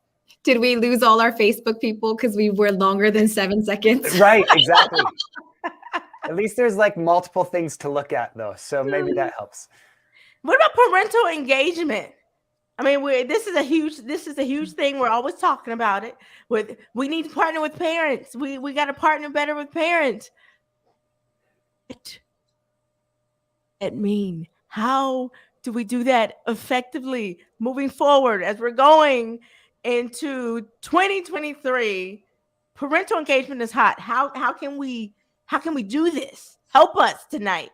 Did we lose all our Facebook people because we were longer than 7 seconds? Right, exactly. At least there's like multiple things to look at though. So maybe that helps. What about parental engagement? I mean, this is a huge thing. We're always talking about it. We need to partner with parents. We got to partner better with parents. How do we do that effectively moving forward as we're going into 2023? Parental engagement is hot. How can we do this? Help us tonight.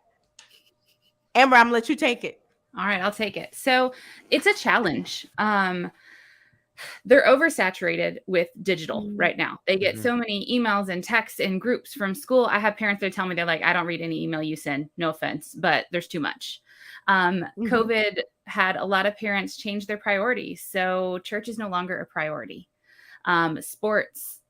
Amber, I'm gonna let you take it. All right, I'll take it. So it's a challenge. They're oversaturated with digital right now. They get so many emails and texts and groups from school. I have parents that tell me, they're like, I don't read any email you send. No offense, but there's too much. COVID had a lot of parents change their priorities. So church is no longer a priority. Sports,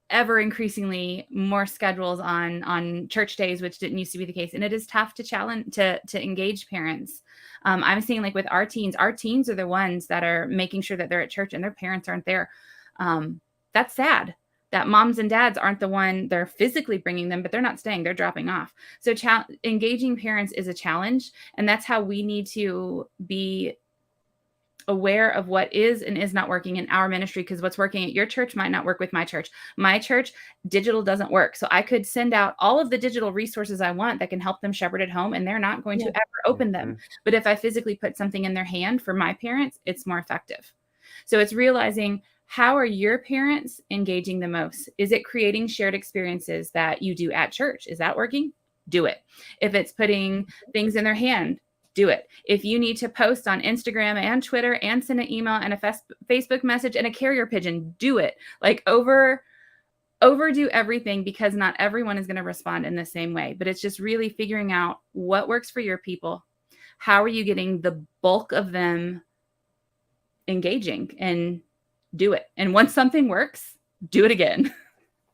ever increasingly more schedules on church days, which didn't used to be the case. And it is tough to engage parents. I'm seeing like with our teens are the ones that are making sure that they're at church and their parents aren't there. That's sad that moms and dads aren't the one, they're physically bringing them, but they're not staying, they're dropping off. So engaging parents is a challenge. And that's how we need to be aware of what is and is not working in our ministry, because what's working at your church might not work with my church. My church, digital doesn't work. So I could send out all of the digital resources I want that can help them shepherd at home, and they're not going to ever open them. But if I physically put something in their hand for my parents, it's more effective. So it's realizing, how are your parents engaging the most? Is it creating shared experiences that you do at church? Is that working? do it. If it's putting things in their hand, do it. If you need to post on Instagram and Twitter and send an email and a Facebook message and a carrier pigeon, do it. Like overdo everything, because not everyone is going to respond in the same way. But it's just really figuring out what works for your people. How are you getting the bulk of them engaging, and do it. And once something works, do it again.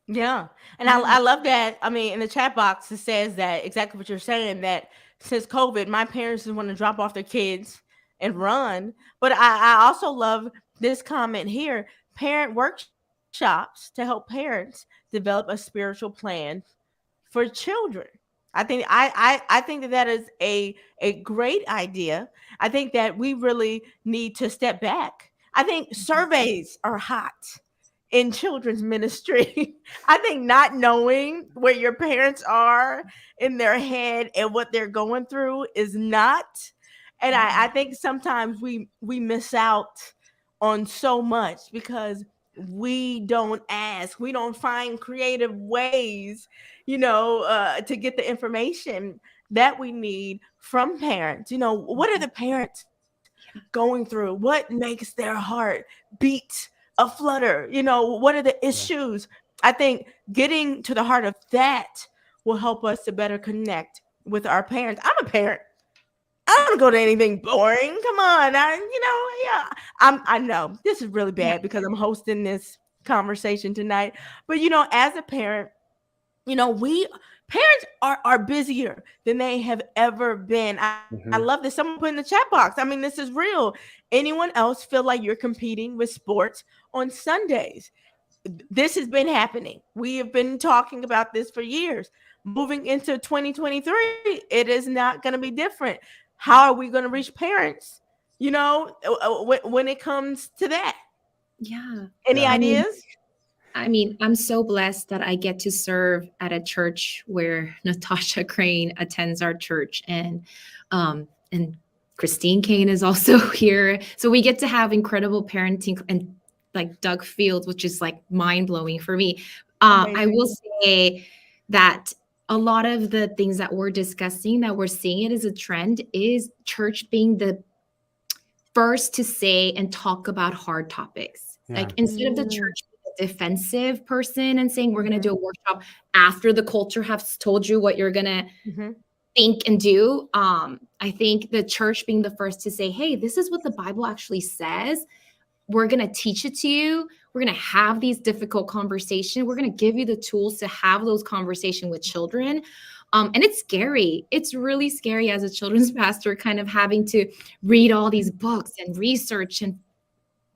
Yeah. And I love that. I mean, in the chat box, it says that exactly what you're saying, that since COVID, my parents just want to drop off their kids and run. But I also love this comment here: parent workshops to help parents develop a spiritual plan for children. I think I think that is a great idea. I think that we really need to step back. I think surveys are hot in children's ministry. I think not knowing where your parents are in their head and what they're going through is not. And I think sometimes we miss out on so much because we don't ask, we don't find creative ways, to get the information that we need from parents. What are the parents going through? What makes their heart beat a flutter? What are the issues? I think getting to the heart of that will help us to better connect with our parents. I'm a parent. I don't go to anything boring. Come on. I know this is really bad because I'm hosting this conversation tonight. But, as a parent, parents are busier than they have ever been. I love this. Someone put in the chat box, I mean, this is real. Anyone else feel like you're competing with sports on Sundays? This has been happening. We have been talking about this for years. Moving into 2023, it is not going to be different. How are we going to reach parents, when it comes to that? Yeah. Any ideas? I mean, I'm so blessed that I get to serve at a church where Natasha Crane attends our church, and Christine Kane is also here. So we get to have incredible parenting, and like Doug Fields, which is like mind blowing for me. I will say that a lot of the things that we're discussing, that we're seeing it as a trend, is church being the first to say and talk about hard topics. Yeah. Like instead of the church being a defensive person and saying, we're going to do a workshop after the culture has told you what you're going to think and do. I think the church being the first to say, hey, this is what the Bible actually says. We're going to teach it to you. We're going to have these difficult conversations. We're going to give you the tools to have those conversations with children. And it's scary. It's really scary as a children's pastor, kind of having to read all these books and research and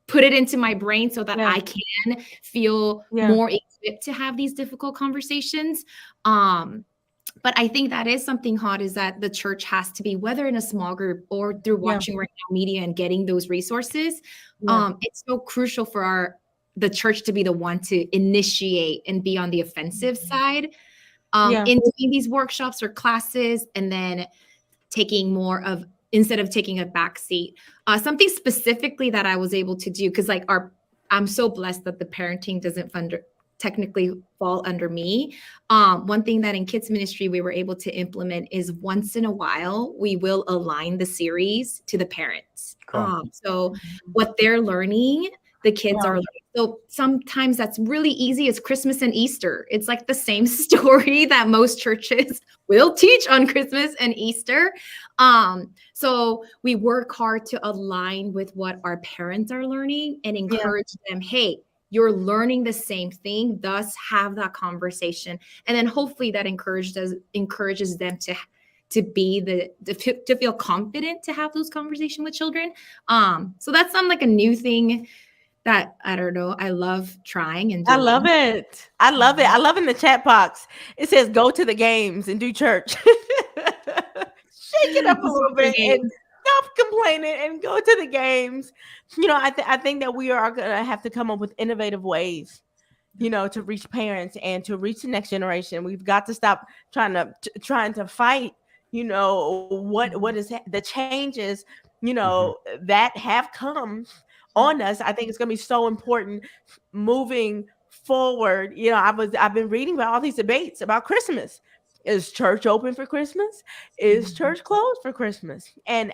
put it into my brain so that I can feel more equipped to have these difficult conversations. But I think that is something hot, is that the church has to be, whether in a small group or through watching right now media and getting those resources. It's so crucial for the church to be the one to initiate and be on the offensive side in doing these workshops or classes, and then taking more of, instead of taking a back seat. Something specifically that I was able to do, because I'm so blessed that the parenting doesn't technically fall under me. One thing that in kids ministry we were able to implement is once in a while we will align the series to the parents. Cool. So what they're learning, the kids are learning. So sometimes that's really easy. It's Christmas and Easter. It's like the same story that most churches will teach on Christmas and Easter. So we work hard to align with what our parents are learning and encourage them, hey, you're learning the same thing, thus have that conversation. And then hopefully that encourages them to be to feel confident to have those conversations with children. So that's like a new thing that, I don't know, I love trying and doing. I love it. I love it. I love in the chat box, it says go to the games and do church. Shake it up a little bit and stop complaining and go to the games. I think that we are going to have to come up with innovative ways, to reach parents and to reach the next generation. We've got to stop trying to fight, what is the changes, that have come on us. I think it's going to be so important moving forward. I've been reading about all these debates about Christmas. Is church open for Christmas? Is church closed for Christmas? And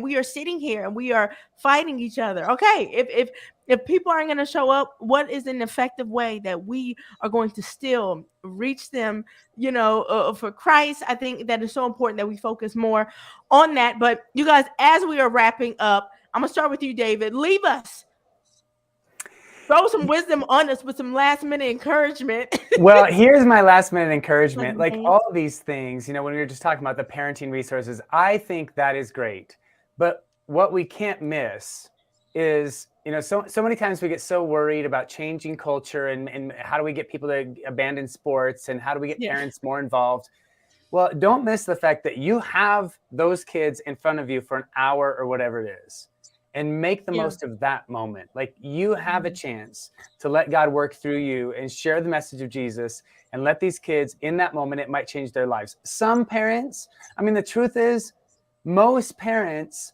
we are sitting here and we are fighting each other. Okay, if people aren't going to show up, what is an effective way that we are going to still reach them, for Christ? I think that is so important that we focus more on that. But you guys, as we are wrapping up, I'm going to start with you, David. Leave us. Throw some wisdom on us with some last minute encouragement. Well, here's my last minute encouragement. Like all of these things, when we were just talking about the parenting resources, I think that is great. But what we can't miss is, so many times we get so worried about changing culture and how do we get people to abandon sports and how do we get parents more involved? Well, don't miss the fact that you have those kids in front of you for an hour or whatever it is. And make the most of that moment. Like you have a chance to let God work through you and share the message of Jesus and let these kids in that moment, it might change their lives. Some parents, the truth is most parents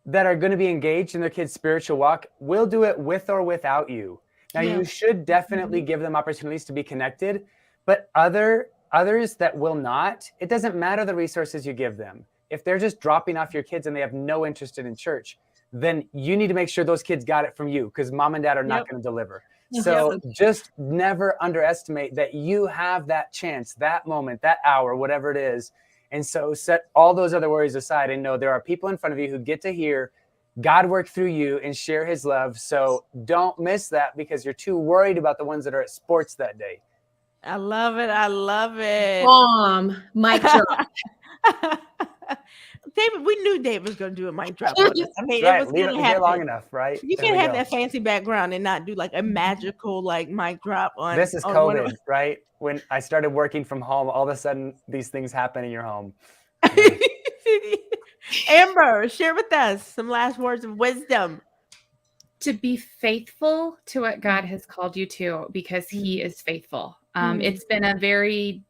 that are going to be engaged in their kids' spiritual walk will do it with or without you. Now you should definitely give them opportunities to be connected, but others that will not, it doesn't matter the resources you give them. If they're just dropping off your kids and they have no interest in church, then you need to make sure those kids got it from you because mom and dad are not going to deliver. So just never underestimate that you have that chance, that moment, that hour, whatever it is. And so set all those other worries aside and know there are people in front of you who get to hear God work through you and share his love. So don't miss that because you're too worried about the ones that are at sports that day. I love it. I love it. Mic drop. David, we knew David was going to do a mic drop on us. Right. It was going to happen long enough, right? You can't have that fancy background and not do like a magical mic drop on. This is COVID, right? When I started working from home, all of a sudden these things happen in your home. Amber, share with us some last words of wisdom. To be faithful to what God has called you to, because he is faithful. It's been a very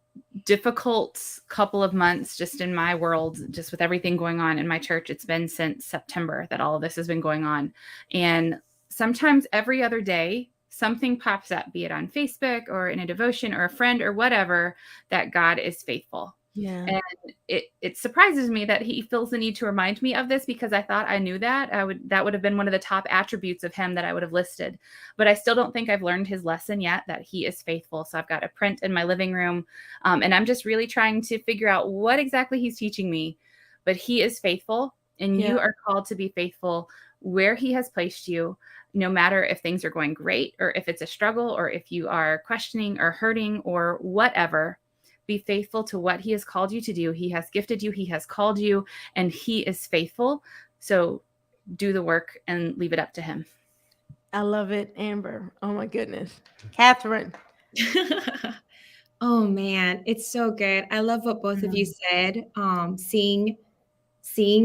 difficult couple of months just in my world, just with everything going on in my church. It's been since September that all of this has been going on. And sometimes every other day, something pops up, be it on Facebook or in a devotion or a friend or whatever, that God is faithful. Yeah. And it surprises me that he feels the need to remind me of this because I thought I knew that. That would have been one of the top attributes of him that I would have listed. But I still don't think I've learned his lesson yet, that he is faithful. So I've got a print in my living room. And I'm just really trying to figure out what exactly he's teaching me. But he is faithful, and you are called to be faithful where he has placed you, no matter if things are going great or if it's a struggle or if you are questioning or hurting or whatever. Be faithful to what he has called you to do. He has gifted you. He has called you, and he is faithful. So do the work and leave it up to him. I love it, Amber. Oh my goodness. Catherine. Oh man, it's so good. I love what both of you said. Seeing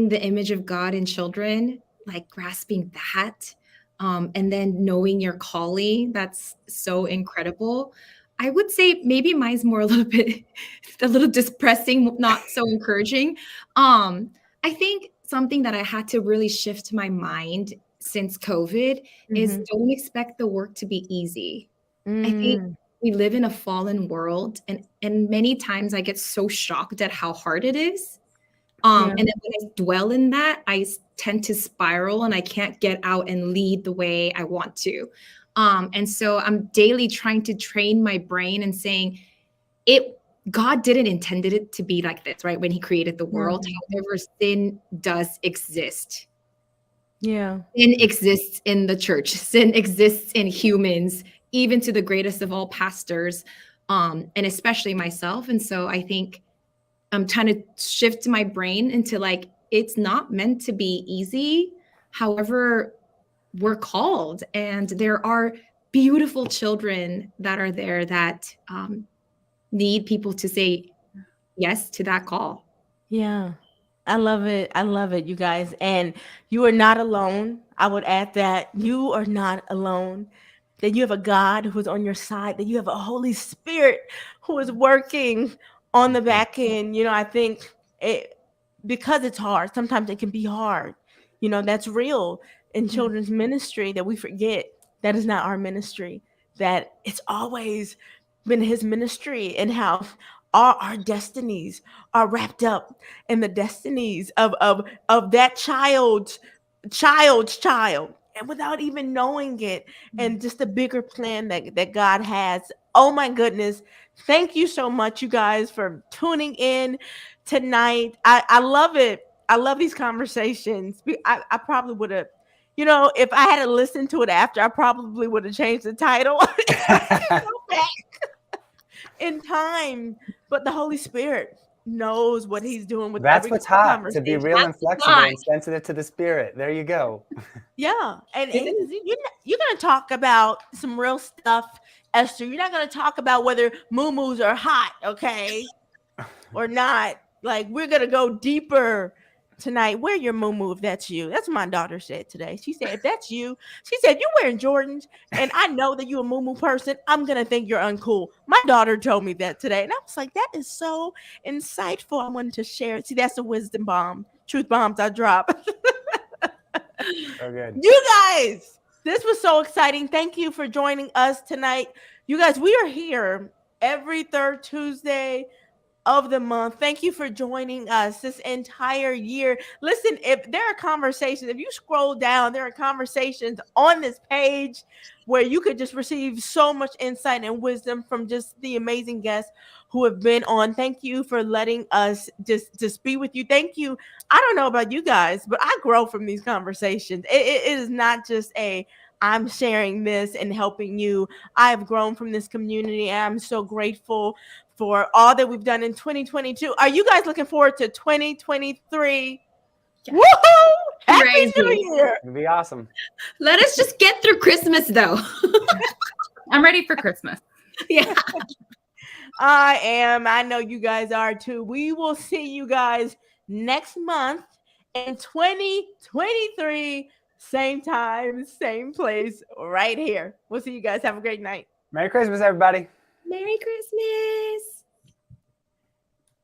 the image of God in children, like grasping that, and then knowing your calling, that's so incredible. I would say maybe mine's more a little depressing, not so encouraging. I think something that I had to really shift my mind since COVID is don't expect the work to be easy. I think we live in a fallen world, and many times I get so shocked at how hard it is. And then when I dwell in that, I tend to spiral and I can't get out and lead the way I want to. And so I'm daily trying to train my brain and saying God didn't intend it to be like this, right? When he created the world, however, sin does exist. Yeah. Sin exists in the church. Sin exists in humans, even to the greatest of all pastors, and especially myself. And so I think I'm trying to shift my brain into like, it's not meant to be easy. However, we're called, and there are beautiful children that are there that need people to say yes to that call. Yeah. I love it. I love it, you guys. And you are not alone. I would add that you are not alone, that you have a God who is on your side, that you have a Holy Spirit who is working on the back end. I think because it's hard, sometimes it can be hard. That's real in children's ministry, that we forget that is not our ministry, that it's always been his ministry, and how our destinies are wrapped up in the destinies of that child's child, and without even knowing it, and just the bigger plan that God has. Oh my goodness. Thank you so much, you guys, for tuning in tonight. I love it. I love these conversations. I probably would have, if I had to listen to it after, I probably would have changed the title in time. But the Holy Spirit knows what he's doing with That's every what's hot, to conversation. be real and flexible and sensitive to the Spirit. There you go. Yeah. And you're going to talk about some real stuff, Esther. You're not going to talk about whether moo-moos are hot, okay, or not. Like, we're going to go deeper tonight. Wear your moo-moo if that's you. That's what my daughter said today. She said, if that's you, she said, you're wearing Jordans, and I know that you're a moo-moo person. I'm going to think you're uncool. My daughter told me that today, and I was like, that is so insightful. I wanted to share it. See, that's a wisdom bomb. Truth bombs I drop. So good. You guys, this was so exciting. Thank you for joining us tonight. You guys, we are here every third Tuesday of the month. Thank you for joining us this entire year. Listen, if there are conversations, if you scroll down, there are conversations on this page where you could just receive so much insight and wisdom from just the amazing guests who have been on. Thank you for letting us just be with you. Thank you. I don't know about you guys, but I grow from these conversations. It is not just I'm sharing this and helping you. I've grown from this community, and I'm so grateful for all that we've done in 2022. Are you guys looking forward to 2023? Yes. Woohoo! Happy Crazy. New Year! It'd be awesome. Let us just get through Christmas, though. I'm ready for Christmas. Yeah. I am. I know you guys are too. We will see you guys next month in 2023. Same time, same place, right here. We'll see you guys. Have a great night. Merry Christmas, everybody. Merry Christmas.